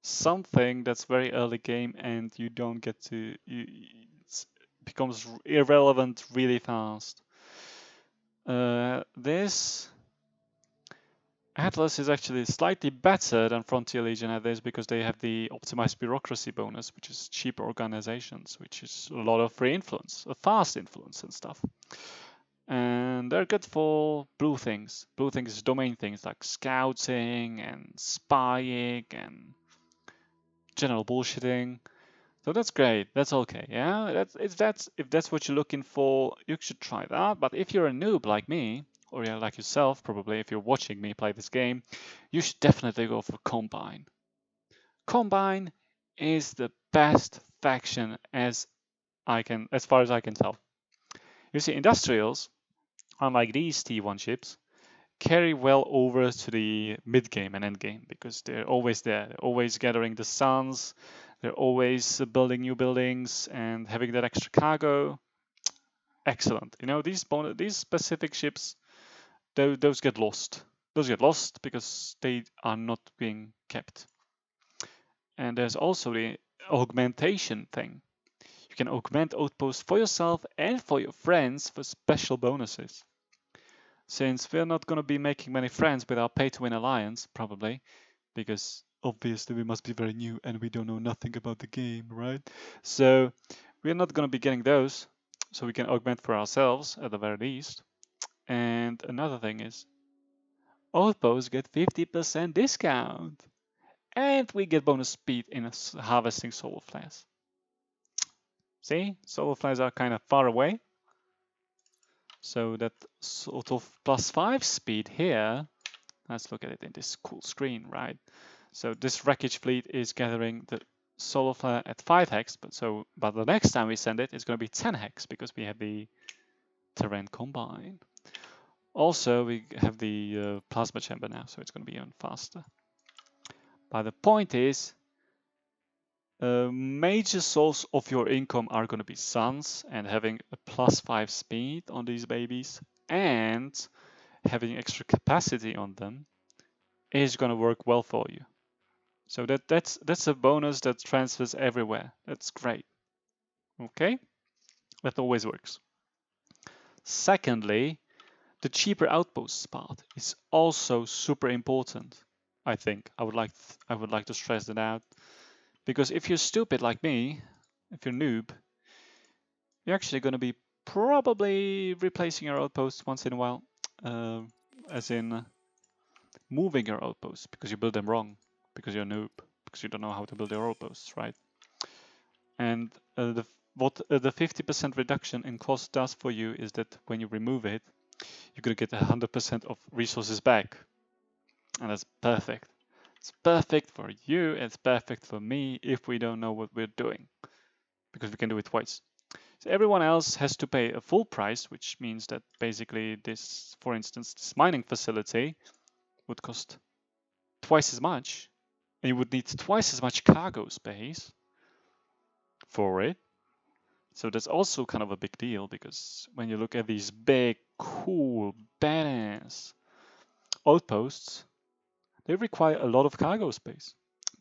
something that's very early game, and you don't get to. It becomes irrelevant really fast. This Atlas is actually slightly better than Frontier Legion at this because they have the optimized bureaucracy bonus, which is cheaper organizations, which is a lot of free influence, a fast influence and stuff. And they're good for blue things. Blue things is domain things like scouting and spying and general bullshitting. So that's great. That's okay. Yeah, if that's what you're looking for, you should try that. But if you're a noob like me, or yeah, like yourself, probably if you're watching me play this game, you should definitely go for Combine. Combine is the best faction as far as I can tell. You see, industrials, unlike these T1 ships, carry well over to the mid game and end game because they're always there. They're always gathering the suns. They're always building new buildings and having that extra cargo. Excellent. You know, these specific ships, those get lost. Those get lost because they are not being kept. And there's also the augmentation thing. You can augment outposts for yourself and for your friends for special bonuses. Since we're not going to be making many friends with our pay-to-win alliance, probably, because obviously we must be very new and we don't know nothing about the game, right? So we're not going to be getting those, so we can augment for ourselves at the very least. And another thing is, outposts get 50% discount, and we get bonus speed in harvesting solar flares. See, solar flares are kind of far away, so that sort of +5 speed here. Let's look at it in this cool screen, right? So this wreckage fleet is gathering the solar flare at 5 hex, but the next time we send it, it's going to be 10 hex because we have the terrain combine. Also, we have the plasma chamber now, so it's going to be even faster. But the point is, a major source of your income are going to be suns, and having a +5 speed on these babies and having extra capacity on them is going to work well for you. So that's a bonus that transfers everywhere. That's great. Okay, that always works. Secondly, the cheaper outpost part is also super important. I think I would like to stress that out, because if you're stupid like me, if you're noob, you're actually going to be probably replacing your outposts once in a while, as in moving your outposts because you build them wrong, because you're a noob, because you don't know how to build your outposts, right? And what the 50% reduction in cost does for you is that when you remove it, you're going to get 100% of resources back. And that's perfect. It's perfect for you, it's perfect for me if we don't know what we're doing, because we can do it twice. So everyone else has to pay a full price, which means that basically this, for instance, this mining facility would cost twice as much, and you would need twice as much cargo space for it. So that's also kind of a big deal, because when you look at these big, cool, badass outposts, they require a lot of cargo space.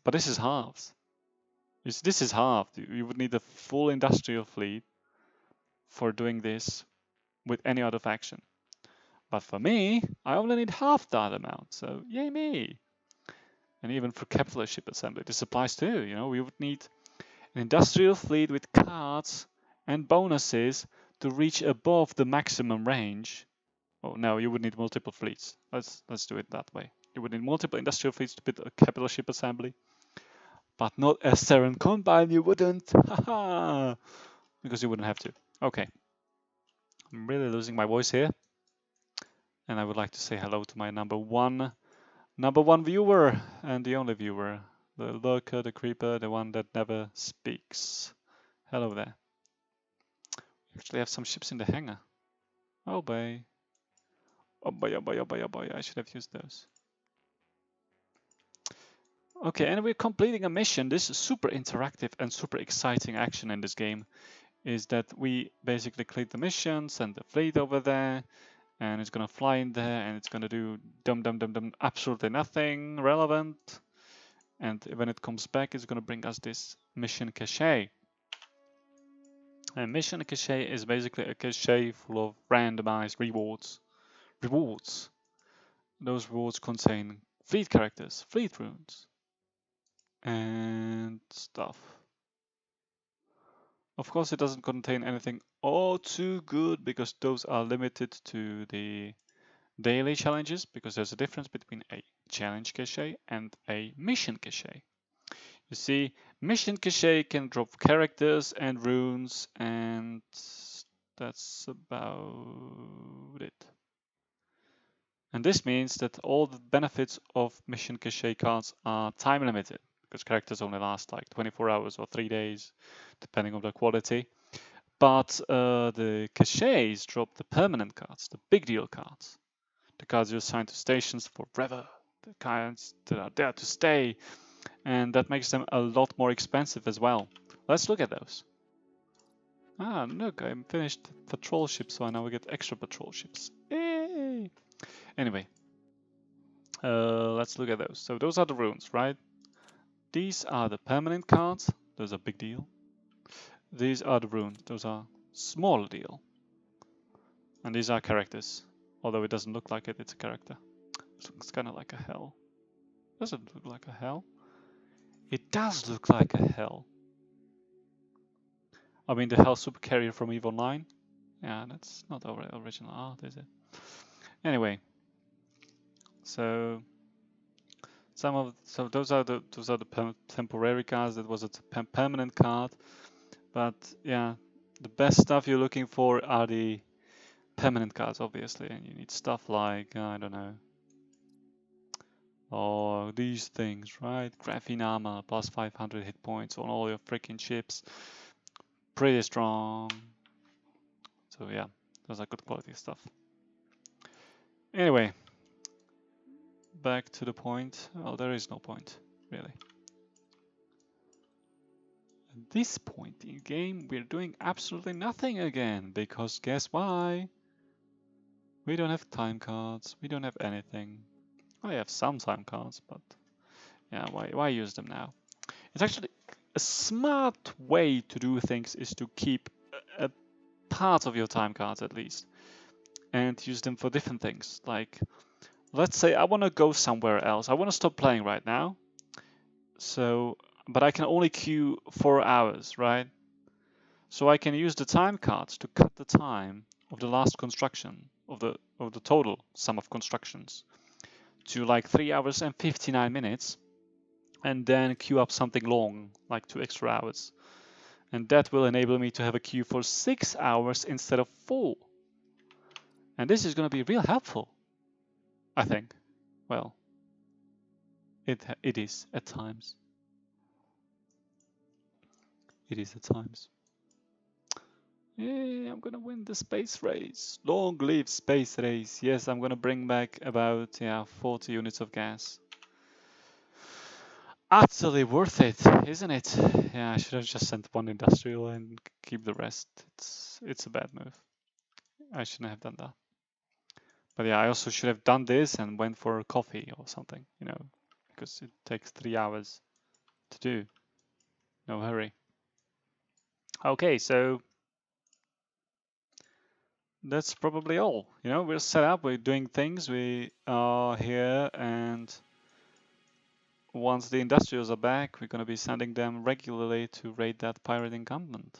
But this is halved. This is halved. You would need a full industrial fleet for doing this with any other faction. But for me, I only need half that amount, so yay me. And even for capitalist ship assembly, this applies too. You know, we would need an industrial fleet with cards and bonuses to reach above the maximum range. Oh no, you would need multiple fleets. Let's do it that way. You would need multiple industrial fleets to build a capital ship assembly, but not a Saren combine. You wouldn't, haha, because you wouldn't have to. Okay, I'm really losing my voice here, and I would like to say hello to my number one viewer and the only viewer, the lurker, the creeper, the one that never speaks. Hello there. Actually, I have some ships in the hangar. Oh boy. Oh boy, oh boy, oh boy, oh boy. I should have used those. Okay, and we're completing a mission. This is super interactive and super exciting action in this game is that we basically complete the mission, send the fleet over there, and it's gonna fly in there and it's gonna do absolutely nothing relevant. And when it comes back, it's gonna bring us this mission cache. And mission cache is basically a cache full of randomized rewards. Those rewards contain fleet characters, fleet runes, and stuff. Of course, it doesn't contain anything all too good because those are limited to the daily challenges, because there's a difference between a challenge cache and a mission cache. You see, mission cache can drop characters and runes, and that's about it. And this means that all the benefits of mission cache cards are time limited, because characters only last like 24 hours or 3 days, depending on the quality. But the caches drop the permanent cards, the big deal cards. The cards you assign to stations forever, the cards that are there to stay, and that makes them a lot more expensive as well. Let's look at those. Ah, look, I finished patrol ships, so I now get extra patrol ships. Yay! Anyway, let's look at those. So those are the runes, right? These are the permanent cards. Those are big deal. These are the runes. Those are small deal. And these are characters. Although it doesn't look like it, it's a character. It looks kind of like a hell. Does it look like a hell? It does look like a hell. I mean, the hell supercarrier from EVE Online. Yeah, that's not original art, is it? Anyway, so those are the temporary cards. That was a permanent card, but yeah, the best stuff you're looking for are the permanent cards, obviously, and you need stuff like I don't know, or these things, right? Graphene armor plus 500 hit points on all your freaking ships, pretty strong. So yeah, those are good quality stuff. Anyway, back to the point. Oh, there is no point, really. At this point in game, we're doing absolutely nothing again, because guess why? We don't have time cards, we don't have anything. I have some time cards, but yeah, why use them now? It's actually a smart way to do things is to keep a part of your time cards at least and use them for different things. Like, let's say I want to go somewhere else. I want to stop playing right now. So, but I can only queue 4 hours, right? So I can use the time cards to cut the time of the last construction of the total sum of constructions to like 3 hours and 59 minutes, and then queue up something long, like 2 extra hours. And that will enable me to have a queue for 6 hours instead of 4. And this is going to be real helpful, I think. Well, it is at times. It is at times. Yeah, I'm gonna win the space race. Long live space race. Yes, I'm gonna bring back about 40 units of gas. Utterly worth it, isn't it? Yeah, I should have just sent one industrial and keep the rest. It's a bad move. I shouldn't have done that. But yeah, I also should have done this and went for a coffee or something, you know, because it takes 3 hours to do. No hurry. Okay, so that's probably all. You know, we're set up, we're doing things, we are here, and once the industrials are back, we're going to be sending them regularly to raid that pirate encampment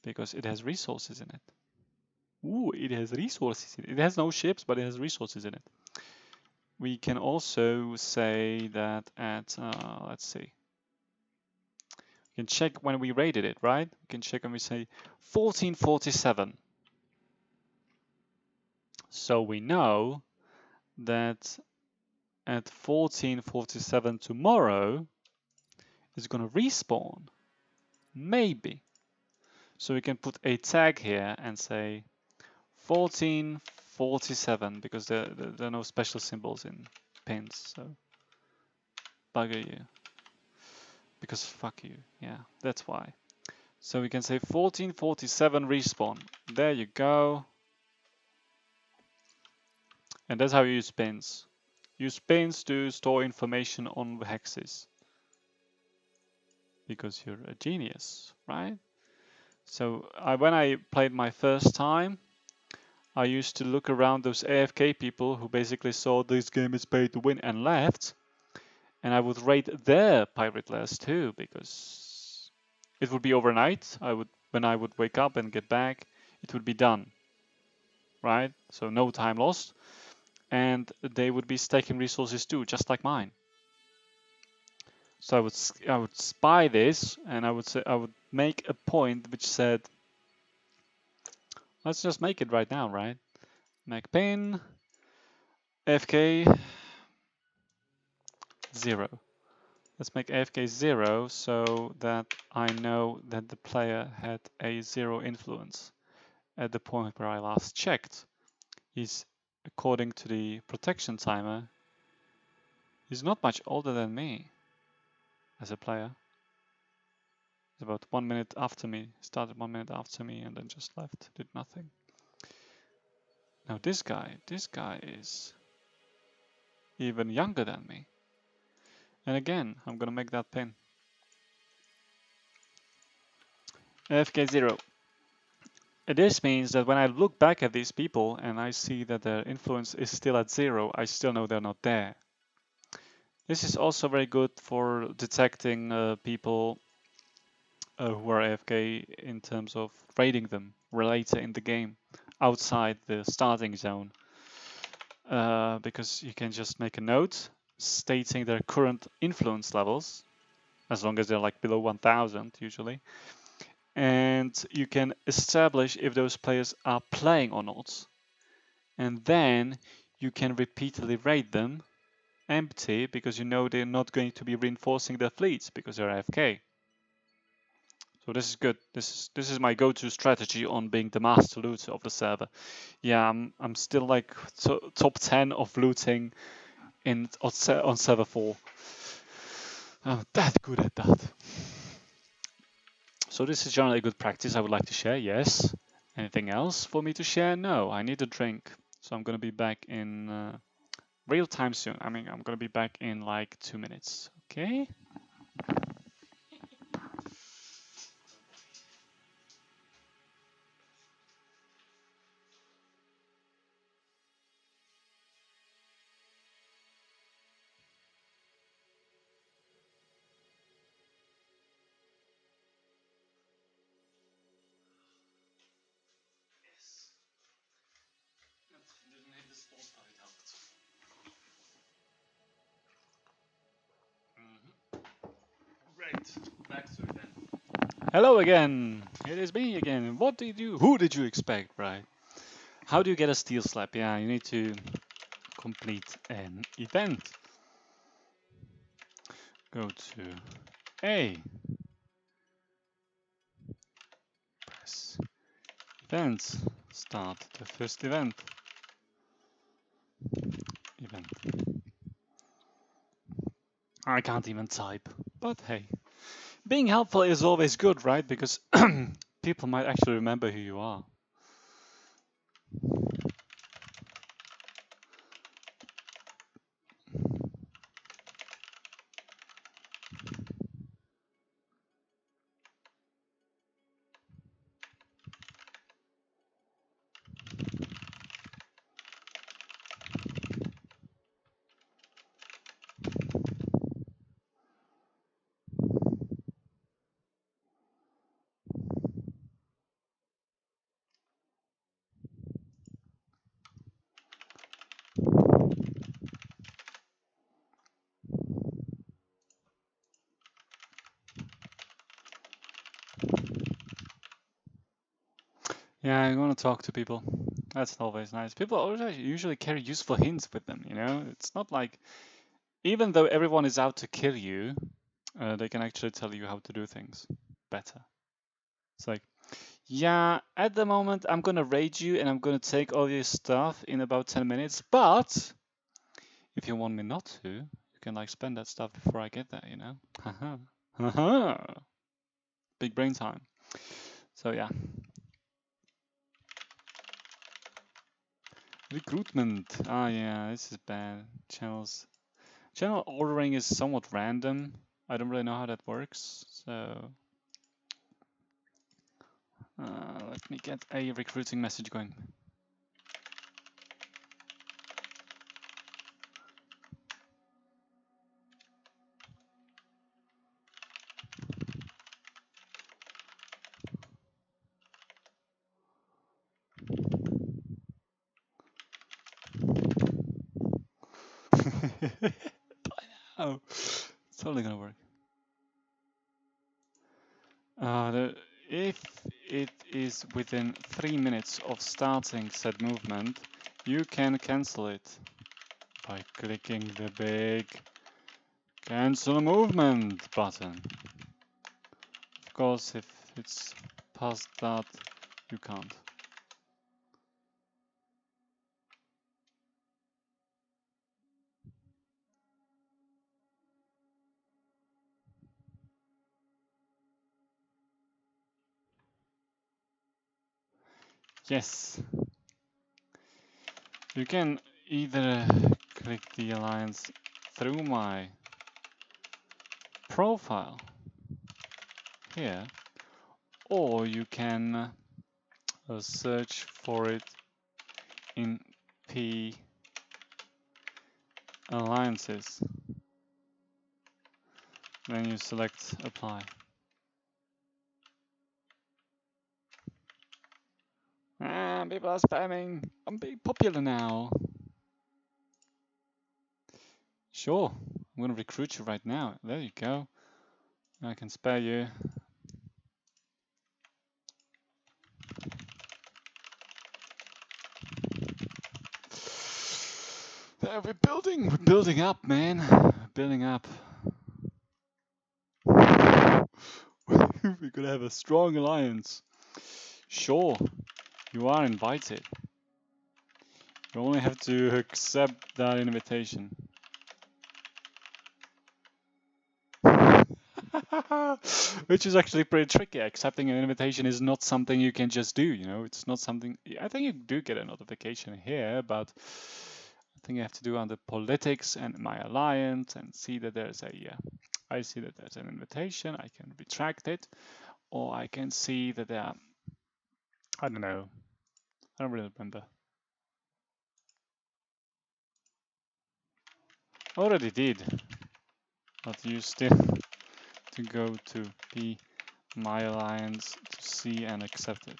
because it has resources in it. Ooh, it has resources in it. It has no ships, but it has resources in it. We can also say that at, let's see. We can check when we raided it, right? We can check when we say 1447. So we know that at 1447 tomorrow it's going to respawn. Maybe. So we can put a tag here and say 1447 because there are no special symbols in pins. So bugger you. Because fuck you. Yeah, that's why. So we can say 1447 respawn. There you go. And that's how you use pins. Use pins to store information on the hexes. Because you're a genius, right? So when I played my first time, I used to look around those AFK people who basically saw this game is pay to win and left. And I would raid their pirate lairs too, because it would be overnight. When I would wake up and get back, it would be done, right? So no time lost. And they would be staking resources too, just like mine. So I would spy this, and I would make a point which said, let's just make it right now, right? Make pin AFK 0. Let's make AFK 0 so that I know that the player had a 0 influence at the point where I last checked. He's, according to the protection timer, he's not much older than me as a player. He's about 1 minute after me, started 1 minute after me and then just left, did nothing. Now this guy is even younger than me. And again, I'm gonna make that pin. AFK 0. This means that when I look back at these people and I see that their influence is still at 0, I still know they're not there. This is also very good for detecting people who are AFK in terms of raiding them later in the game outside the starting zone. Because you can just make a note stating their current influence levels, as long as they're like below 1000 usually. And you can establish if those players are playing or not. And then you can repeatedly raid them empty because you know they're not going to be reinforcing their fleets because they're AFK. So this is good. This is my go-to strategy on being the master looter of the server. Yeah, I'm still like top 10 of looting on server 4. I'm that good at that. So this is generally a good practice I would like to share, yes. Anything else for me to share? No, I need a drink. So I'm gonna be back in real time soon. I mean, I'm gonna be back in like 2 minutes, okay? Great, back to it then. Hello again, it is me again. Who did you expect, right? How do you get a steel slab? Yeah, you need to complete an event. Go to A. Press events. Start the first event. Event. I can't even type, but hey. Being helpful is always good, right? Because people might actually remember who you are. Yeah, I want to talk to people. That's always nice. People always usually carry useful hints with them, you know? It's not like, even though everyone is out to kill you, they can actually tell you how to do things better. It's like, yeah, at the moment I'm gonna raid you and I'm gonna take all your stuff in about 10 minutes, but if you want me not to, you can like spend that stuff before I get there, you know? Haha. Haha. Big brain time. So yeah. Recruitment. Ah yeah, this is bad. Channel ordering is somewhat random. I don't really know how that works. So let me get a recruiting message going. Oh, it's totally gonna work. If it is within 3 minutes of starting said movement, you can cancel it by clicking the big cancel movement button. Of course, if it's past that, you can't. Yes. You can either click the alliance through my profile here, or you can search for it in P alliances. Then you select apply. Ah, people are spamming. I'm being popular now. Sure, I'm gonna recruit you right now. There you go. I can spare you. There, we're building up, man. We're building up. We're gonna have a strong alliance. Sure, you are invited. You only have to accept that invitation. Which is actually pretty tricky. Accepting an invitation is not something you can just do, you know. It's not something. I think you do get a notification here, but I think you have to do under politics and my alliance and see that there's a. I see that there's an invitation. I can retract it, or I can see that there. I don't know. I don't really remember. Already did, but you still to go to P my alliance to see and accept it.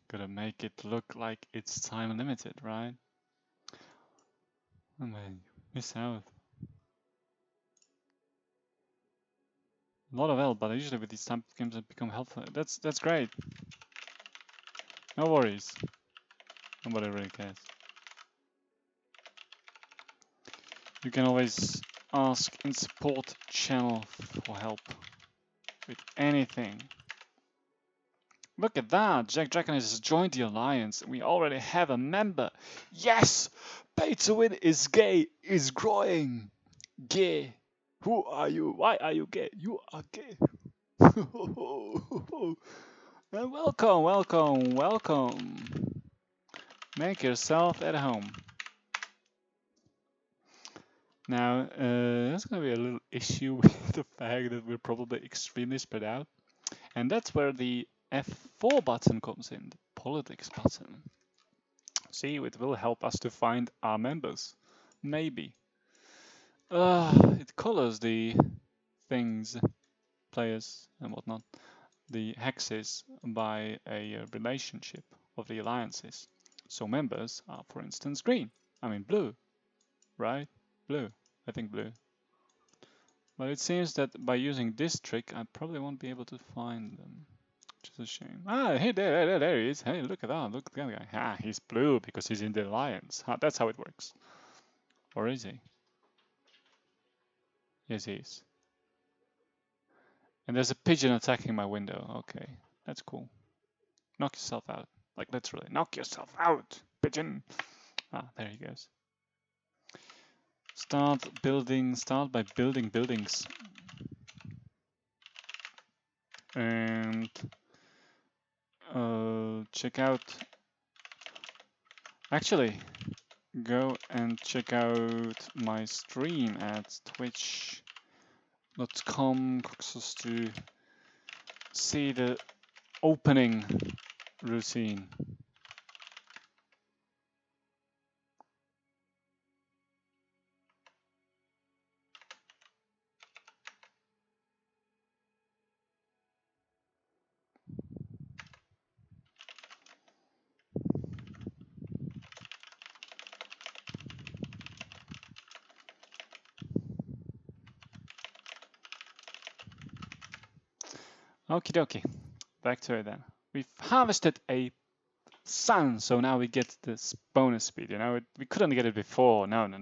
Gotta make it look like it's time limited, right? And then miss out. A lot of help, but usually with these type of games it become helpful. That's great. No worries. Nobody really cares. You can always ask in support channel for help with anything. Look at that! Jack Dragon has joined the alliance. We already have a member. Yes! Pay to win is gay, is growing. Gay. Who are you? Why are you gay? You are gay. Welcome, welcome, welcome. Make yourself at home. Now, there's going to be a little issue with the fact that we're probably extremely spread out. And that's where the F4 button comes in, the politics button. See, it will help us to find our members. Maybe. It colors the things, players and whatnot, the hexes by a relationship of the alliances. So members are, for instance, green. I mean blue, right? Blue. I think blue. But it seems that by using this trick, I probably won't be able to find them. Which is a shame. Ah, hey, there he is. Hey, look at that. Look at that guy. Ah, he's blue because he's in the alliance. That's how it works. Or is he? Yes, he is. And there's a pigeon attacking my window. Okay, that's cool. Knock yourself out. Like literally, knock yourself out, pigeon. Ah, there he goes. Start by building buildings. And check out, actually, go and check out my stream at twitch.com to see the opening routine. Okie dokie, back to it then. We've harvested a sun, so now we get this bonus speed, you know, we couldn't get it before. No. We're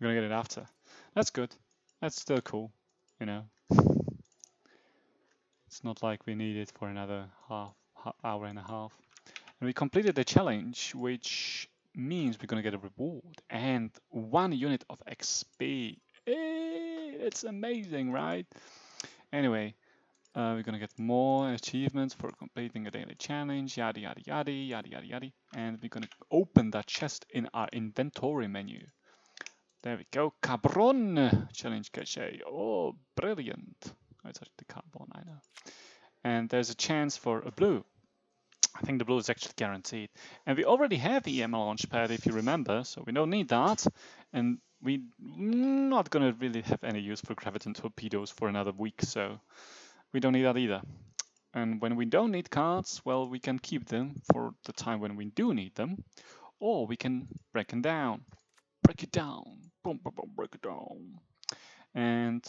gonna get it after. That's good. That's still cool, you know. It's not like we need it for another hour and a half. And we completed the challenge, which means we're gonna get a reward and 1 unit of XP. Hey, it's amazing, right? Anyway, We're gonna get more achievements for completing a daily challenge, yada yada yada yada yada yada. And we're gonna open that chest in our inventory menu. There we go. Cabron challenge cache. Oh, brilliant. I touched the carbon, I know. And there's a chance for a blue. I think the blue is actually guaranteed. And we already have EML Launchpad, if you remember, so we don't need that. And we're not going to really have any use for graviton torpedoes for another week, so we don't need that either. And when we don't need cards, well, we can keep them for the time when we do need them, or we can break them down. Break it down. Boom, boom, boom, break it down. And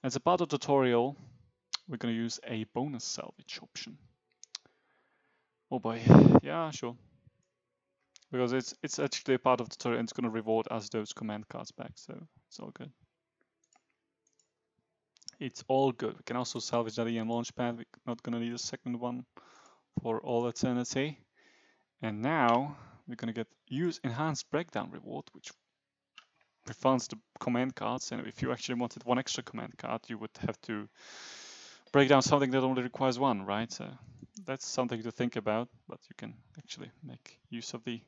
as a part of the tutorial, we're going to use a bonus salvage option. Oh boy, yeah, sure. Because it's actually a part of the tutorial and it's going to reward us those command cards back, so it's all good. It's all good. We can also salvage that EM Launchpad. We're not going to need a second one for all eternity. And now we're going to get use enhanced breakdown reward, which refunds the command cards. And if you actually wanted one extra command card, you would have to break down something that only requires one, right? So that's something to think about, but you can actually make use of the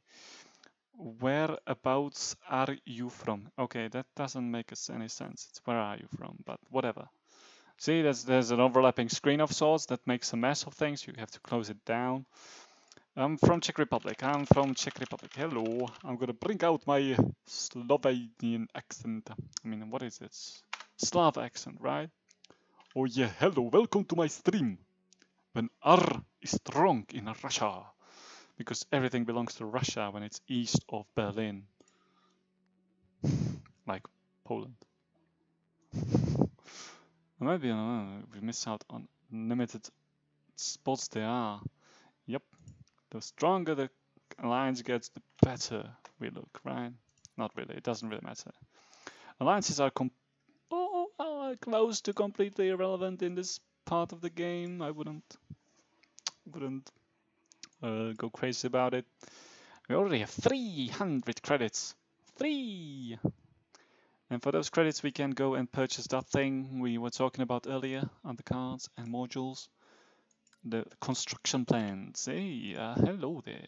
whereabouts are you from? Okay, that doesn't make any sense. It's where are you from, but whatever. See, there's an overlapping screen of sorts that makes a mess of things. You have to close it down. I'm from Czech Republic. I'm from Czech Republic. Hello. I'm gonna bring out my Slovenian accent. I mean, what is it? Slav accent, right? Oh yeah, hello. Welcome to my stream. When R is strong in Russia. Because everything belongs to Russia when it's east of Berlin. Like Poland. Maybe we miss out on limited spots there are. Yep. The stronger the alliance gets, the better we look, right? Not really. It doesn't really matter. Alliances are close to completely irrelevant in this part of the game. I wouldn't go crazy about it. We already have 300 credits. 3! And for those credits, we can go and purchase that thing we were talking about earlier on the cards and modules. The construction plans. Hey, hello there.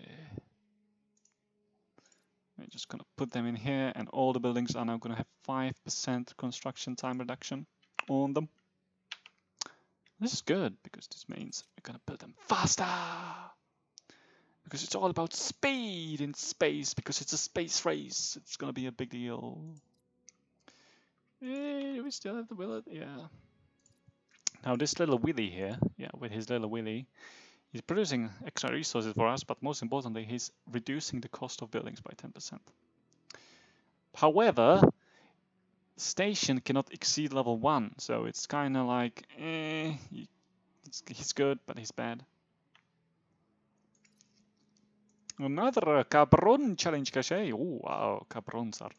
We're just gonna put them in here, and all the buildings are now gonna have 5% construction time reduction on them. This is good, because this means we're gonna build them faster! Because it's all about speed in space, because it's a space race. It's gonna be a big deal. Hey, we still have the Willet, yeah. Now this little Willy here, yeah, with his little Willy, he's producing extra resources for us, but most importantly, he's reducing the cost of buildings by 10%. However, station cannot exceed level 1, so it's kind of like, he's good, but he's bad. Another Cabron challenge cache. Oh wow, Cabrons are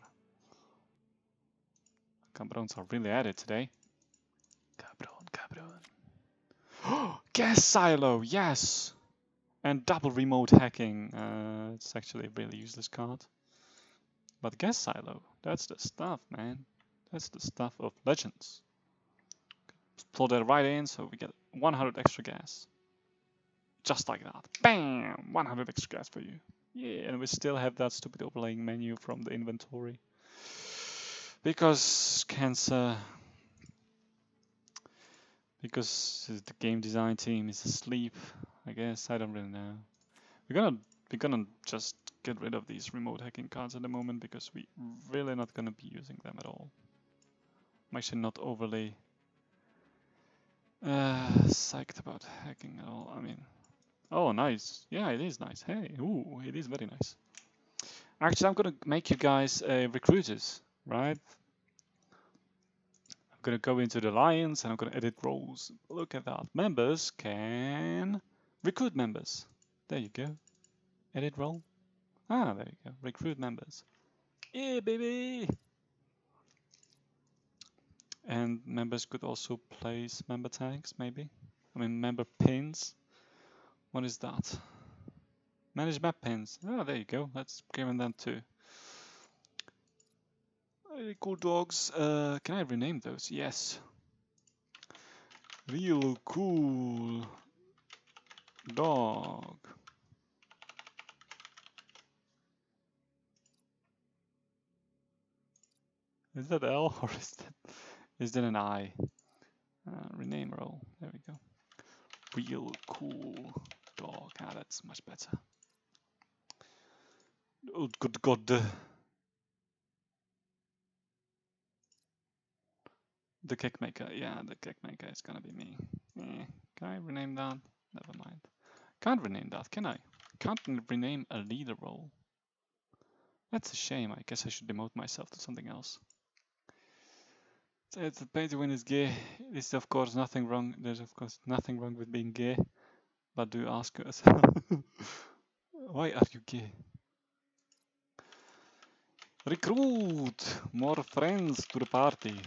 really at it today. Cabron. Gas silo, yes! And double remote hacking. It's actually a really useless card. But gas silo, that's the stuff, man. That's the stuff of legends. Plug that right in, so we get 100 extra gas. Just like that. Bam! 100 extra gas for you. Yeah, and we still have that stupid overlaying menu from the inventory. Because cancer... Because the game design team is asleep, I guess. I don't really know. We're gonna just get rid of these remote hacking cards at the moment because we really not gonna be using them at all. I'm actually not overly psyched about hacking at all. I mean, oh nice, yeah, it is nice. Hey, ooh, it is very nice. Actually, I'm gonna make you guys recruiters, right? I'm gonna go into the alliance and I'm gonna edit roles. Look at that. Members can recruit members. There you go. Edit role. Ah, there you go. Recruit members. Yeah, baby. And members could also place member tags, maybe. I mean, member pins. What is that? Manage map pins. Oh, there you go. Let's give them that too. Cool dogs. Can I rename those? Yes. Real cool dog. Is that L or is that an I? Rename role. There we go. Real cool dog. Ah, that's much better. Oh, good God. The cake maker. Yeah, the cake maker is gonna be me. Can I rename that? Never mind. Can't rename that, can I? Can't rename a leader role. That's a shame. I guess I should demote myself to something else. It's the pay to win is gay. There's of course nothing wrong. There's of course nothing wrong with being gay. But do ask yourself, why are you gay? Recruit more friends to the party.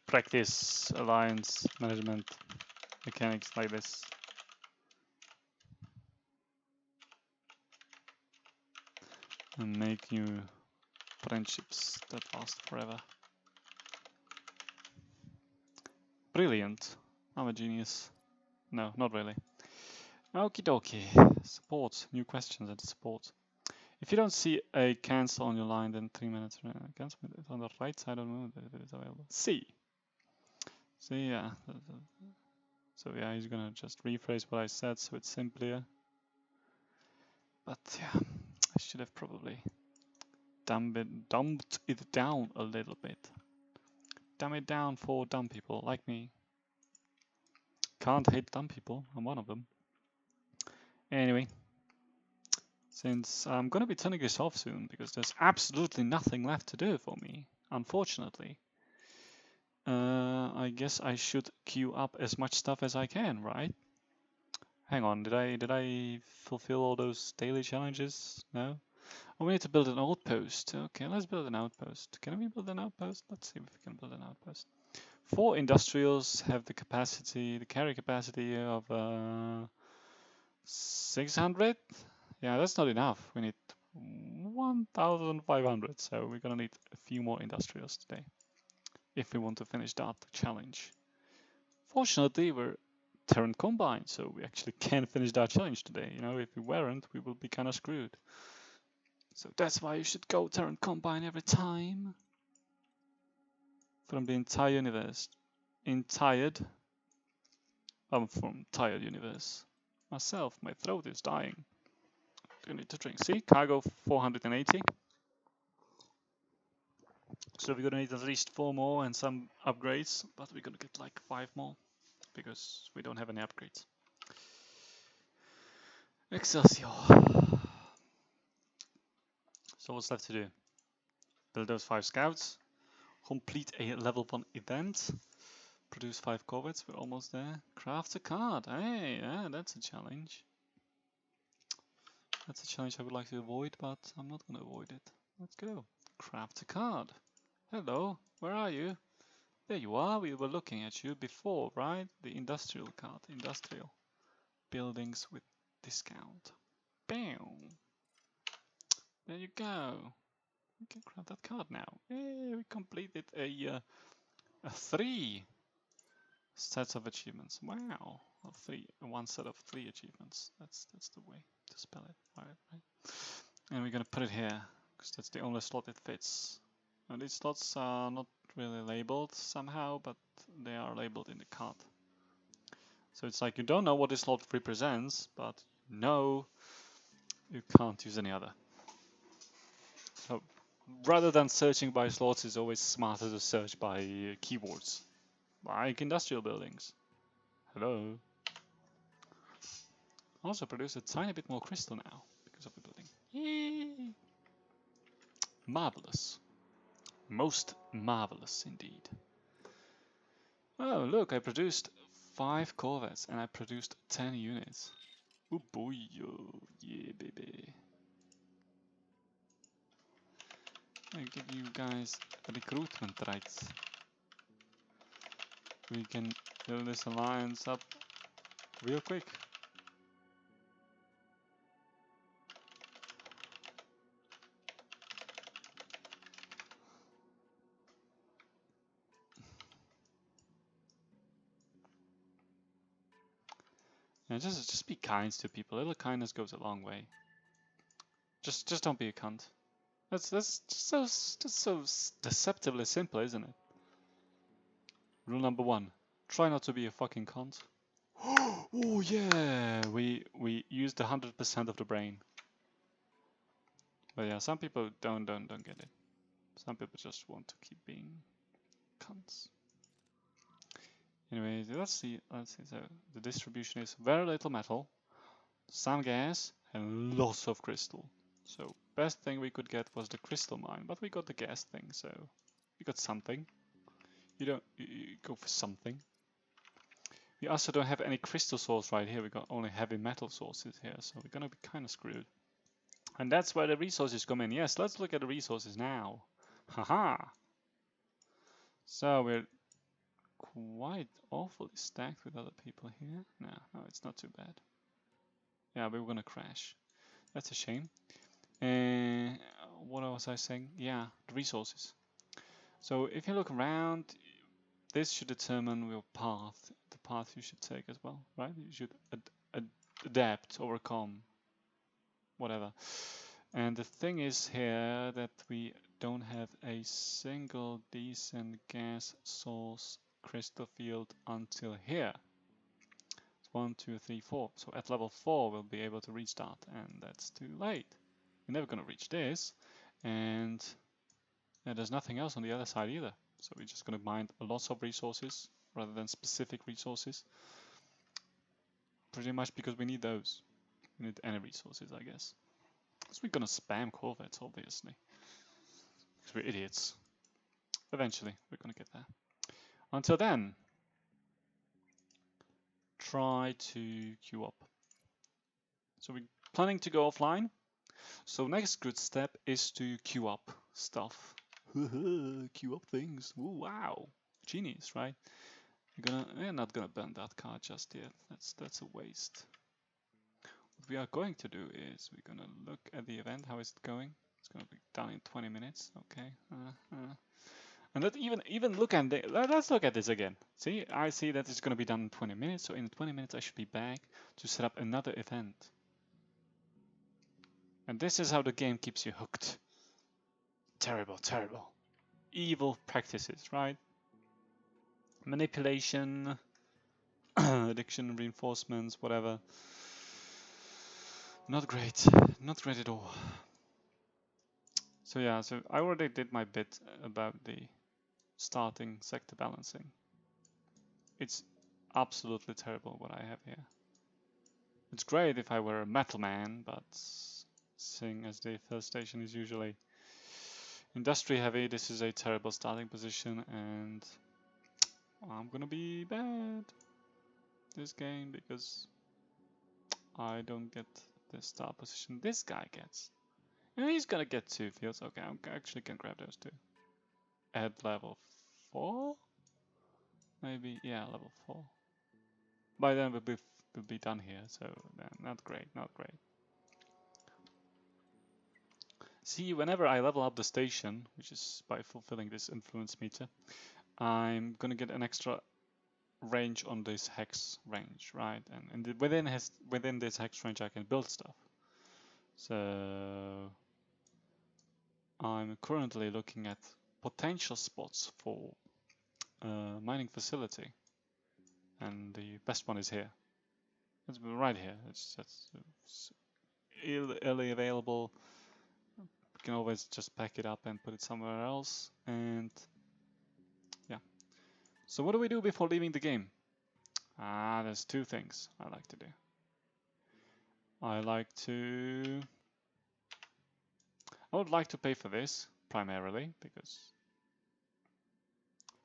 Practice alliance management mechanics like this. And make new friendships that last forever. Brilliant. I'm a genius. No, not really. Okie dokie. Support. New questions and support. If you don't see a cancel on your line, then 3 minutes. Cancel it on the right side of the moon that it is available. C. So yeah. So yeah, he's gonna just rephrase what I said so it's simpler. But yeah, I should have probably dumped it down a little bit. Dumb it down for dumb people like me. Can't hate dumb people. I'm one of them. Anyway, since I'm gonna be turning this off soon because there's absolutely nothing left to do for me, unfortunately. I guess I should queue up as much stuff as I can, right? Hang on, did I fulfill all those daily challenges? No? Oh, we need to build an outpost. Okay, let's build an outpost. Can we build an outpost? Let's see if we can build an outpost. 4 industrials have the capacity, the carry capacity of 600? Yeah, that's not enough. We need 1,500, so we're gonna need a few more industrials today if we want to finish that challenge. Fortunately, we're Terran Combine, so we actually can finish that challenge today. You know, if we weren't, we would be kind of screwed. So that's why you should go Terran Combine every time. From the entire universe. I'm from tired universe. Myself, my throat is dying. I need to drink. See, cargo 480. So we're gonna need at least 4 more and some upgrades, but we're gonna get like 5 more because we don't have any upgrades. Excelsior. So what's left to do? Build those 5 scouts, complete a level 1 event, produce 5 corvettes, we're almost there. Craft a card. Hey, yeah, that's a challenge. That's a challenge I would like to avoid, but I'm not gonna avoid it. Let's go. Craft a card. Hello, where are you? There you are, we were looking at you before, right? The industrial card, industrial. Buildings with discount. Bam! There you go. We can grab that card now. Hey, we completed a 3 sets of achievements. Wow, one set of 3 achievements. That's the way to spell it. Right. And we're gonna put it here because that's the only slot it fits. And these slots are not really labeled somehow, but they are labeled in the card. So it's like you don't know what this slot represents, but you know you can't use any other. So rather than searching by slots, it's always smarter to search by keywords, like industrial buildings. Hello. Also produce a tiny bit more crystal now because of the building. Yay! Marvelous. Most marvelous indeed. Oh, look, I produced 5 corvettes and I produced 10 units. Oh boy, yeah, baby. I give you guys recruitment rights. We can build this alliance up real quick. And just be kind to people. A little kindness goes a long way. Just don't be a cunt. That's just so deceptively simple, isn't it? Rule number 1: try not to be a fucking cunt. Oh yeah, we used 100% of the brain. But yeah, some people don't get it. Some people just want to keep being cunts. Anyway, let's see. So the distribution is very little metal, some gas, and lots of crystal. So best thing we could get was the crystal mine, but we got the gas thing, so we got something. You go for something. We also don't have any crystal source right here. We got only heavy metal sources here, so we're gonna be kind of screwed. And that's where the resources come in. Yes, let's look at the resources now. Haha. So we're quite awfully stacked with other people here. No, it's not too bad. Yeah, we were gonna crash. That's a shame. What was I saying? Yeah, the resources. So if you look around, this should determine your path, the path you should take as well, right? You should adapt, overcome, whatever. And the thing is here that we don't have a single decent gas source crystal field until here. It's 1, 2, 3, 4. So at level 4 we'll be able to restart, and that's too late. We're never gonna reach this, and there's nothing else on the other side either. So we're just gonna mine lots of resources rather than specific resources. Pretty much because we need those. We need any resources, I guess. So we're gonna spam corvettes, obviously. Because we're idiots. Eventually, we're gonna get there. Until then, try to queue up. So we're planning to go offline. So next good step is to queue up stuff. Queue up things. Ooh, wow, genius, right? We're not gonna burn that card just yet. That's a waste. What we are going to do is we're gonna look at the event. How is it going? It's gonna be done in 20 minutes. Okay. And that even look at it. Let's look at this again. See, I see that it's gonna be done in 20 minutes. So in 20 minutes I should be back to set up another event. And this is how the game keeps you hooked. Terrible, terrible. Evil practices, right? Manipulation, addiction, reinforcements, whatever. Not great. Not great at all. So yeah, so I already did my bit about the starting sector balancing. It's absolutely terrible what I have here. It's great if I were a metal man, but seeing as the first station is usually industry heavy, this is a terrible starting position, and I'm gonna be bad this game because I don't get the start position this guy gets. And he's gonna get 2 fields. Okay, I actually can grab those 2. At level 4? Maybe, yeah, level 4. By then we'll be done here, so not great, not great. See, whenever I level up the station, which is by fulfilling this influence meter, I'm gonna get an extra range on this hex range, right? And within this hex range I can build stuff. So I'm currently looking at potential spots for mining facility, and the best one is here. It's right here. It's early available. You can always just pack it up and put it somewhere else. And yeah. So what do we do before leaving the game? There's 2 things I like to do. I would like to pay for this primarily because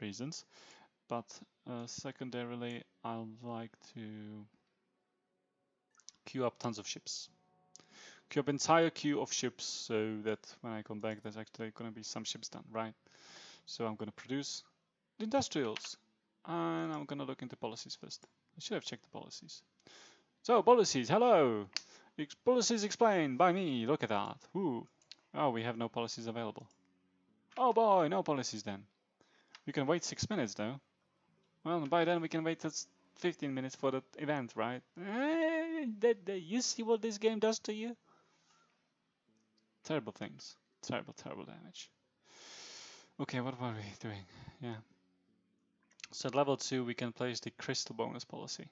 reasons, but secondarily I'd like to queue up tons of ships. Queue up entire queue of ships so that when I come back there's actually going to be some ships done, right? So I'm going to produce the industrials, and I'm going to look into policies first. I should have checked the policies. So policies, hello! Policies explained by me, look at that. Ooh. Oh, we have no policies available. Oh boy, no policies then. We can wait 6 minutes though. Well, by then we can wait 15 minutes for the event, right? You see what this game does to you? Terrible things. Terrible, terrible damage. Okay, what were we doing? Yeah. So at level 2 we can place the crystal bonus policy.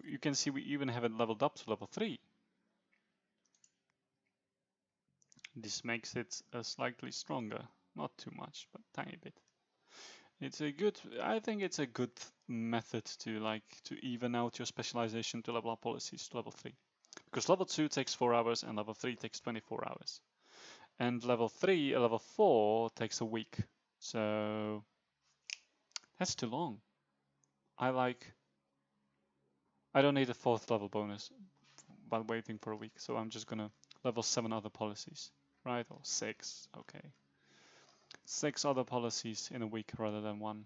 You can see we even have it leveled up to level 3. This makes it slightly stronger. Not too much, but tiny bit. It's a good, I think it's a good method to even out your specialization to level up policies to level 3. Because level 2 takes 4 hours and level 3 takes 24 hours. And level 4 takes a week. So that's too long. I don't need a 4th level bonus by waiting for a week. So I'm just gonna level 7 other policies, right? Or 6, okay. 6 other policies in a week rather than 1.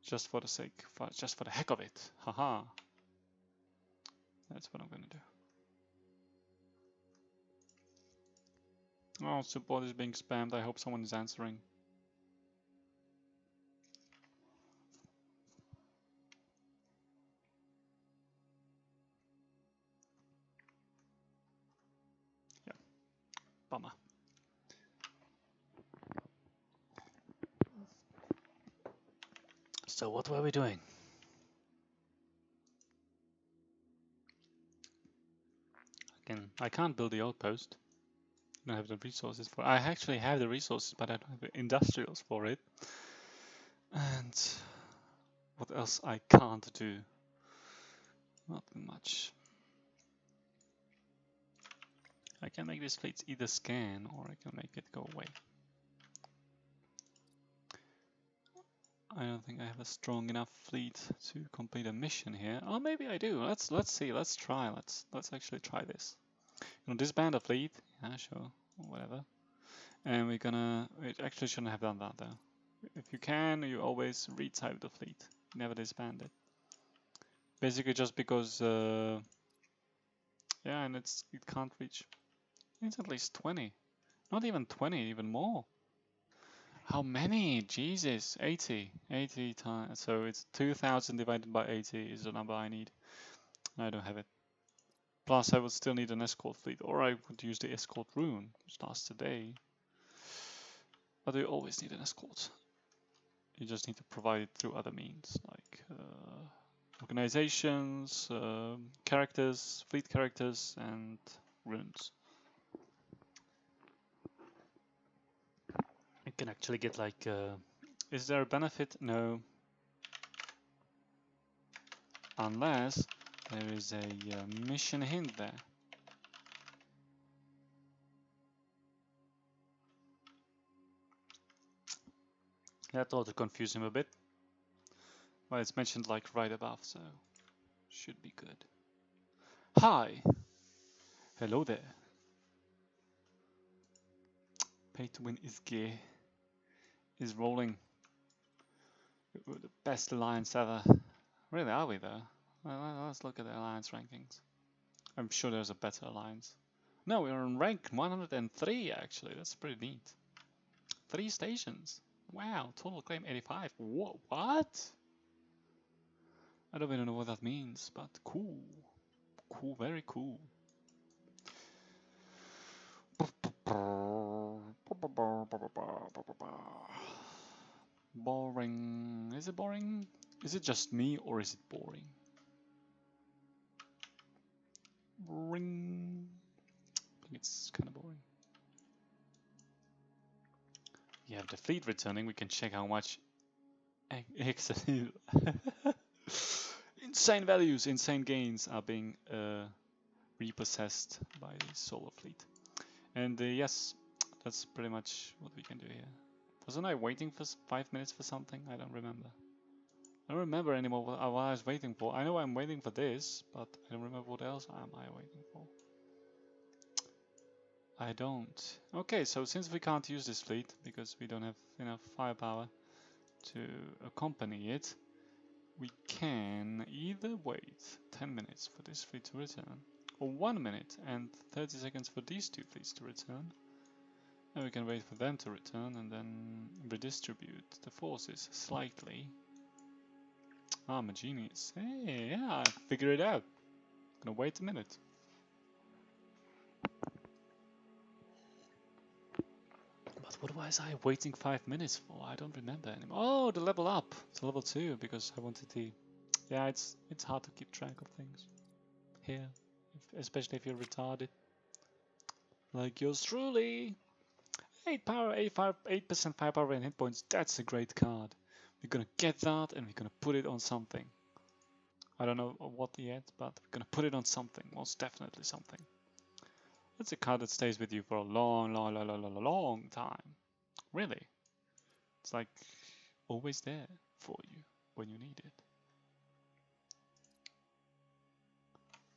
Just for the sake, just for the heck of it. Haha. That's what I'm gonna do. Oh, support is being spammed. I hope someone is answering. Yeah, bummer. So what were we doing? I can't build the outpost. I don't have the resources for it. I actually have the resources, but I don't have the industrials for it. And what else I can't do? Not much. I can make this fleet either scan or I can make it go away. I don't think I have a strong enough fleet to complete a mission here. Oh, maybe I do. Let's see. Let's try. Let's actually try this. Disband a fleet. Yeah, sure. Whatever. And we're gonna. We actually shouldn't have done that though. If you can, you always retype the fleet. Never disband it. Basically, just because. Yeah, and it can't reach. It's at least 20. Not even 20. Even more. How many? Jesus, 80. 80 times. So it's 2,000 divided by 80 is the number I need. I don't have it. Plus, I would still need an escort fleet, or I would use the escort rune, which lasts a day. But you always need an escort. You just need to provide it through other means, like organizations, characters, fleet characters, and runes. You can actually get like, is there a benefit? No. Unless there is a mission hint there. That ought to confuse him a bit. Well, it's mentioned like right above, so should be good. Hi! Hello there. Pay to win is gay. Is rolling. We're the best alliance ever. Really, are we though? Well, let's look at the alliance rankings. I'm sure there's a better alliance. No, we're on rank 103 actually. That's pretty neat. 3 stations. Wow, total claim 85. What? I don't even know what that means, but cool. Cool, very cool. Boring. Is it boring? Is it just me or is it boring? Boring. I think it's kind of boring. You have the fleet returning. We can check how much. Insane values, insane gains are being repossessed by the solar fleet. And yes, that's pretty much what we can do here. Wasn't I waiting for 5 minutes for something? I don't remember. I don't remember anymore what I was waiting for. I know I'm waiting for this, but I don't remember what else am I waiting for. I don't. Okay, so since we can't use this fleet because we don't have enough firepower to accompany it, we can either wait 10 minutes for this fleet to return, or 1 minute and 30 seconds for these 2 fleets to return. And we can wait for them to return and then redistribute the forces slightly. I'm a genius. Hey, yeah, I figured it out. Gonna wait a minute. But what was I waiting 5 minutes for? I don't remember anymore. Oh, the level up to level 2 because I wanted to. Yeah, it's hard to keep track of things here, especially if you're retarded. Like yours truly. 8% firepower and hit points. That's a great card. We're gonna get that and we're gonna put it on something. I don't know what yet, but we're gonna put it on something. Most definitely something. That's a card that stays with you for a long time. Really. It's like always there for you when you need it.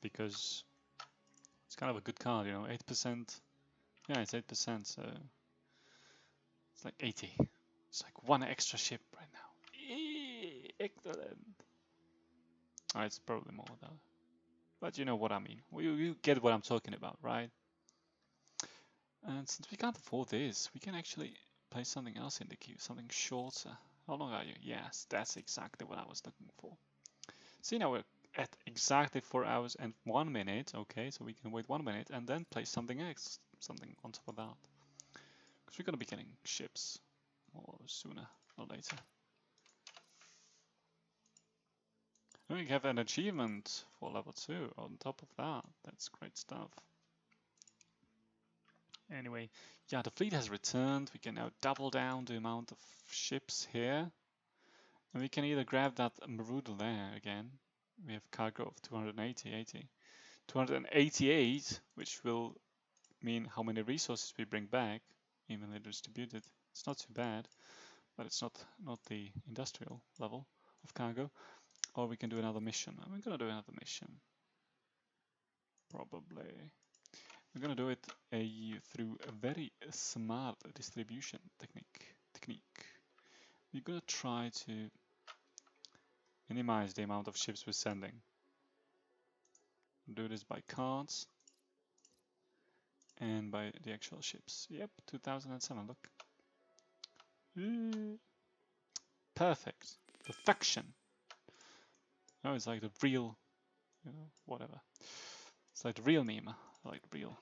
Because it's kind of a good card, you know, 8%. Yeah, it's 8%, so it's like 80. It's like one extra ship right now. Excellent. Oh, it's probably more though. But you know what I mean. You get what I'm talking about, right? And since we can't afford this, we can actually play something else in the queue, something shorter. How long are you? Yes, that's exactly what I was looking for. See, now we're at exactly 4 hours and 1 minute. Okay, so we can wait 1 minute and then play something else, something on top of that. Because we're going to be getting ships or sooner or later. And we have an achievement for level 2 on top of that. That's great stuff. Anyway, yeah, the fleet has returned. We can now double down the amount of ships here. And we can either grab that Marauder there again. We have cargo of 280, 288, which will mean how many resources we bring back, evenly distributed. It's not too bad, but it's not the industrial level of cargo. Or we can do another mission. I'm gonna do another mission. Probably. We're gonna do it through a very smart distribution technique. We're gonna try to minimize the amount of ships we're sending. Do this by cards and by the actual ships. Yep, 2007, look. Perfect. Perfection. Oh, it's like the real, you know, whatever. It's like the real meme. Like the real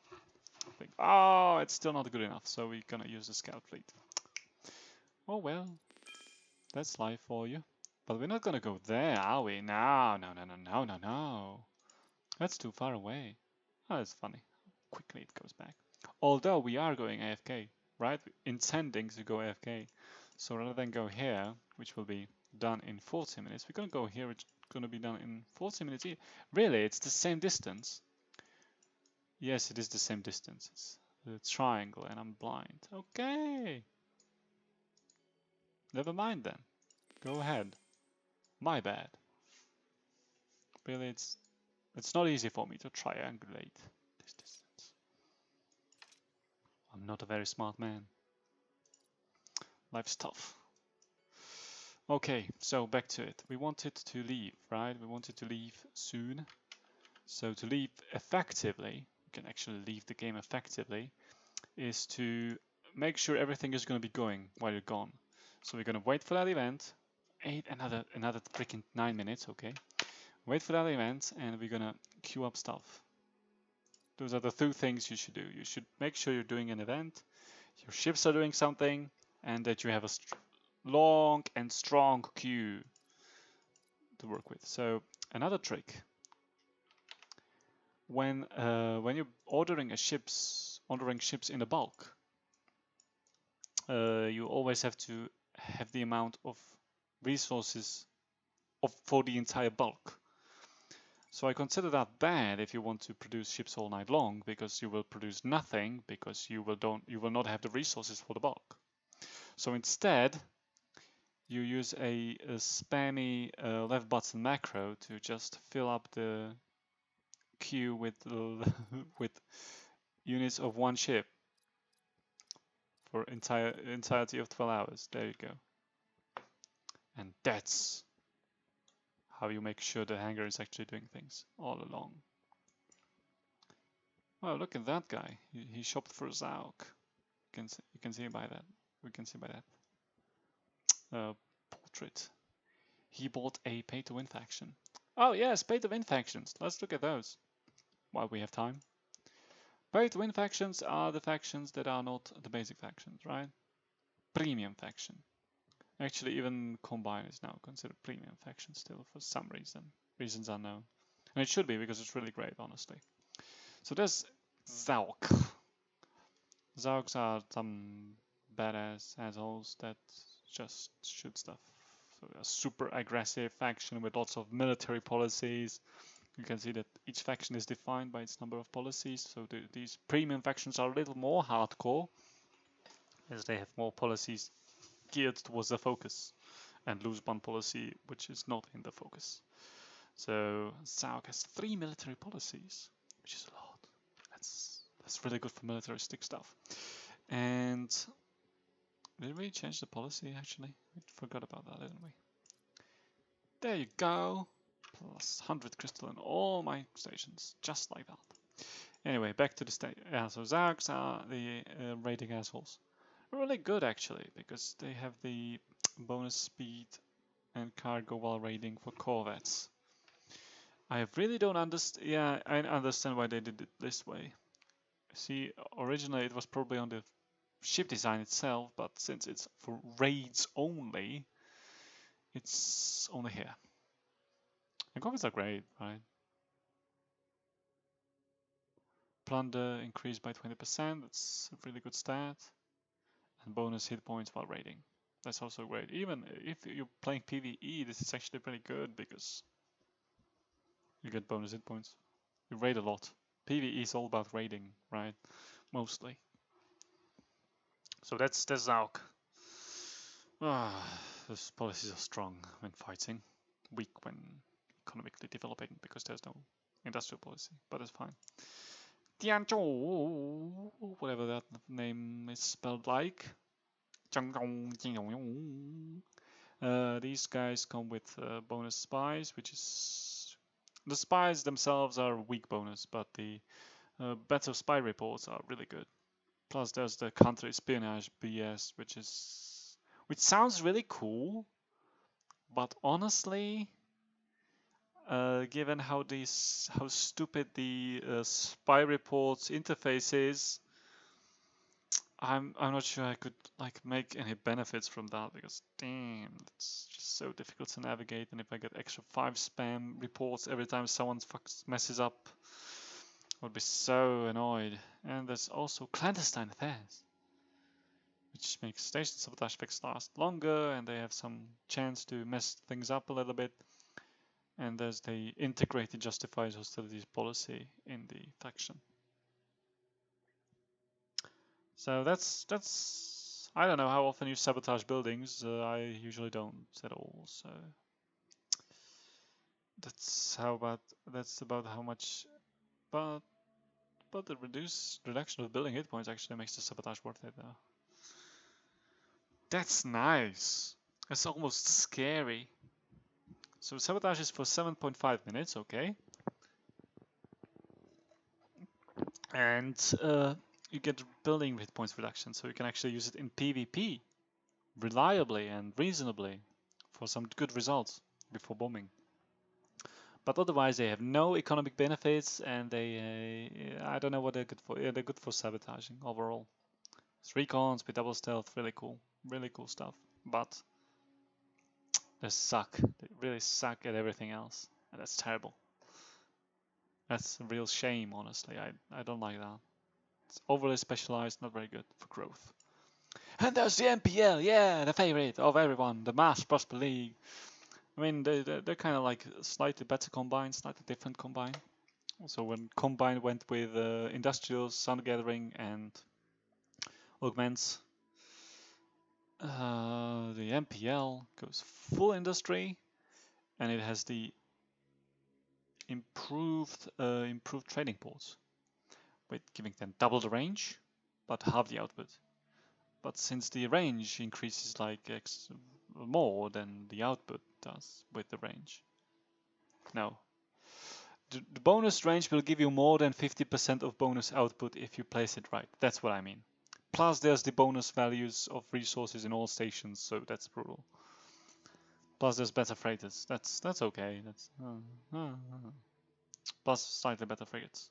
thing. Oh, it's still not good enough, so we're gonna use the scout fleet. Oh well, that's life for you. But we're not gonna go there, are we? No. That's too far away. Oh, that's funny. Quickly it goes back. Although we are going AFK, right? Intending to go AFK. So rather than go here, which will be done in 40 minutes, we're gonna go here, which is gonna be done in 40 minutes. Really, it's the same distance. Yes, it is the same distance. It's the triangle and I'm blind. Okay. Never mind then. Go ahead. My bad. Really, it's not easy for me to triangulate this distance. I'm not a very smart man. Life's tough. Okay, so back to it. We wanted to leave, right? We wanted to leave soon. So to leave effectively, you can actually leave the game effectively, is to make sure everything is going to be going while you're gone. So we're going to wait for that event. Another freaking 9 minutes, okay? Wait for that event and we're going to queue up stuff. Those are the two things you should do. You should make sure you're doing an event, your ships are doing something, and that you have a long and strong queue to work with. So another trick, when you're ordering ships in a bulk, you always have to have the amount of resources for the entire bulk. So I consider that bad if you want to produce ships all night long, because you will produce nothing, because you will not have the resources for the bulk. So instead, you use a spammy left button macro to just fill up the queue with with units of one ship for entirety of 12 hours. There you go. And that's how you make sure the hangar is actually doing things all along. Oh, look at that guy. He shopped for Zauk. You can see by that. We can see by that portrait. He bought a pay-to-win faction. Oh yes, pay-to-win factions. Let's look at those while we have time. Pay-to-win factions are the factions that are not the basic factions, right? Premium faction. Actually, even Combine is now considered premium faction still for some reason. Reasons unknown. And it should be because it's really great, honestly. So there's Zauk. Zauks are some badass assholes that just shoot stuff. So a super aggressive faction with lots of military policies. You can see that each faction is defined by its number of policies. So these premium factions are a little more hardcore, as they have more policies geared towards the focus, and lose one policy which is not in the focus. So Zauk has 3 military policies, which is a lot. That's really good for militaristic stuff. And did we change the policy actually? We forgot about that, didn't we? There you go. Plus 100 crystal in all my stations, just like that. Anyway, back to the state. Yeah, so Zauks are the raiding assholes. Really good actually, because they have the bonus speed and cargo while raiding for corvettes. I really don't understand. Yeah, I understand why they did it this way. See, originally it was probably on the ship design itself, but since it's for raids only, it's only here. And corvettes are great, right? Plunder increased by 20%, that's a really good stat. And bonus hit points while raiding. That's also great. Even if you're playing PvE, this is actually pretty good because you get bonus hit points. You raid a lot. PvE is all about raiding, right? Mostly. So that's Zauk. Those policies are strong when fighting, weak when economically developing because there's no industrial policy, but it's fine. Tianzhou, whatever that name is spelled like. These guys come with bonus spies, which is... The spies themselves are weak bonus, but the better spy reports are really good. Plus there's the counter espionage BS, which sounds really cool, but honestly, given how stupid the spy reports interface is, I'm not sure I could like make any benefits from that because damn, it's just so difficult to navigate. And if I get extra 5 spam reports every time someone messes up, I would be so annoyed. And there's also clandestine affairs, which makes station sabotage fix last longer, and they have some chance to mess things up a little bit. And there's the integrated justifies hostilities policy in the faction. So that's I don't know how often you sabotage buildings. I usually don't at all. So that's about how much. But the reduction of building hit points actually makes the sabotage worth it though. That's nice. That's almost scary. So sabotage is for 7.5 minutes, okay. And you get building hit points reduction, so you can actually use it in PvP reliably and reasonably for some good results before bombing. But otherwise, they have no economic benefits, and I don't know what they're good for. Yeah, they're good for sabotaging overall. 3 cons with double stealth, really cool stuff. But they suck. They really suck at everything else, and that's terrible. That's a real shame, honestly. I don't like that. It's overly specialized, not very good for growth. And there's the MPL, yeah, the favorite of everyone, the Mass Prosper League. I mean, they're kind of like slightly better combined, slightly different combined. So when Combine went with Industrials, Sun Gathering, and Augments, the MPL goes full industry, and it has the improved trading ports, with giving them double the range, but half the output. But since the range increases like more than the output does with the range. No. The bonus range will give you more than 50% of bonus output if you place it right. That's what I mean. Plus there's the bonus values of resources in all stations, so that's brutal. Plus there's better freighters. That's okay. That's plus slightly better frigates.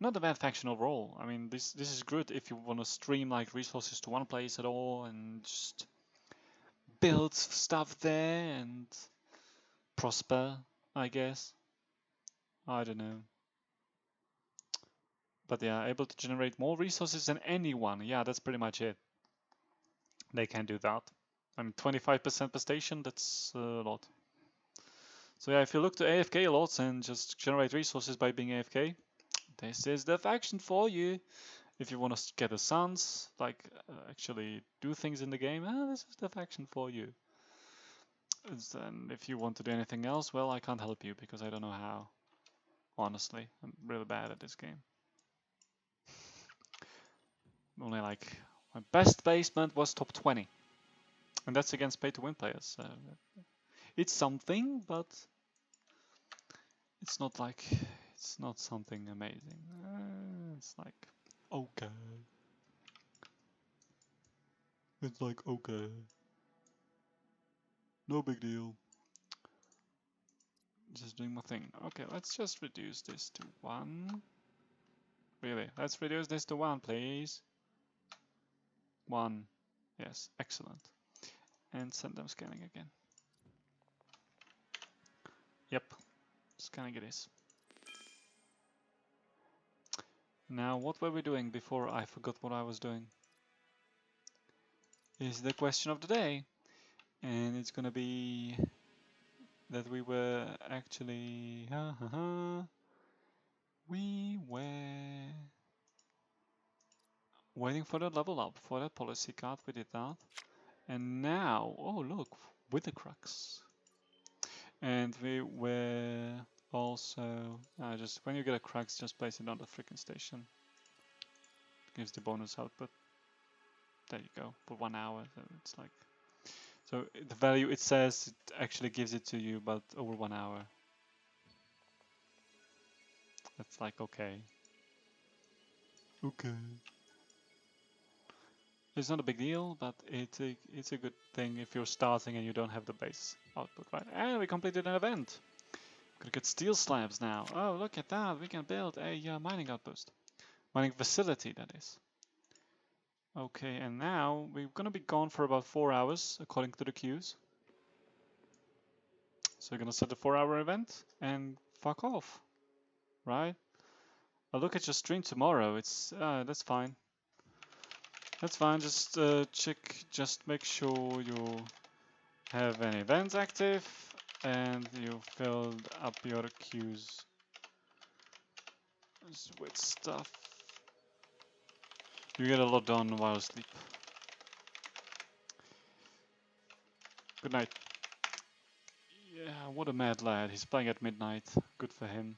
Not a bad faction overall. I mean, this is good if you want to stream like resources to one place at all and just build stuff there and prosper, I guess. I don't know. But yeah, able to generate more resources than anyone. Yeah, that's pretty much it. They can do that. I mean, 25% per station, that's a lot. So yeah, if you look to AFK a lot and just generate resources by being AFK, this is the faction for you. If you want to get a Suns, like actually do things in the game, this is the faction for you. And if you want to do anything else, well, I can't help you because I don't know how. Honestly, I'm really bad at this game. Only like my best basement was top 20, and that's against pay-to-win players. So it's something, but it's not like it's not something amazing. It's like okay. It's like okay. No big deal. Just doing my thing. Okay, let's just reduce this to 1. Really, let's reduce this to 1, please. 1. Yes, excellent. And send them scanning again. Yep, scanning it is. Now, what were we doing before I forgot what I was doing? Is the question of the day. And it's gonna be that we were actually... we were waiting for the level up for that policy card. We did that. And now, oh look, with the crux. And we were also just when you get a crux, just place it on the freaking station. Gives the bonus output. There you go, for 1 hour. So it's like, so the value it says it actually gives it to you, but over 1 hour. That's like okay. Okay. It's not a big deal, but it's a good thing if you're starting and you don't have the base output, right? And we completed an event. Gonna get steel slabs now. Oh, look at that! We can build a mining outpost, mining facility, that is. Okay, and now we're gonna be gone for about 4 hours, according to the queues. So we're gonna set the 4-hour event and fuck off, right? I'll look at your stream tomorrow. It's that's fine. That's fine. Just check. Just make sure you have any events active and you filled up your queues with stuff. You get a lot done while asleep. Good night. Yeah, what a mad lad. He's playing at midnight. Good for him.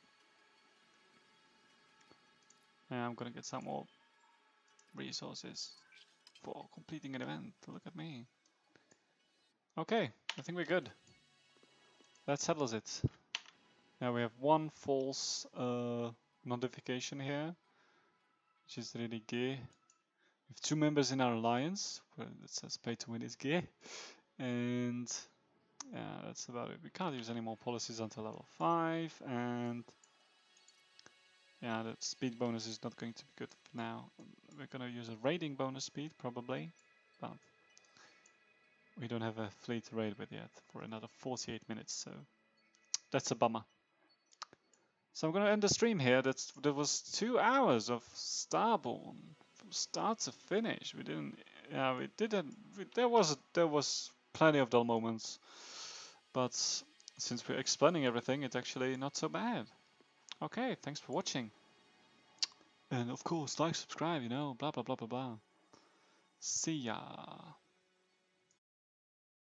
Yeah, I'm gonna get some more resources for completing an event. Look at me. Okay, I think we're good. That settles it. Now we have one false notification here, which is really gay. We have 2 members in our alliance, where it says pay to win is gay. And yeah, that's about it. We can't use any more policies until level 5, and yeah, the speed bonus is not going to be good for now. We're gonna use a raiding bonus speed probably, but we don't have a fleet to raid with yet for another 48 minutes, so that's a bummer. So I'm gonna end the stream here. That was 2 hours of Starborne from start to finish. We didn't, yeah, we didn't. There was plenty of dull moments, but since we're explaining everything, it's actually not so bad. Okay, thanks for watching, and of course, like, subscribe, you know, blah blah blah blah blah. See ya.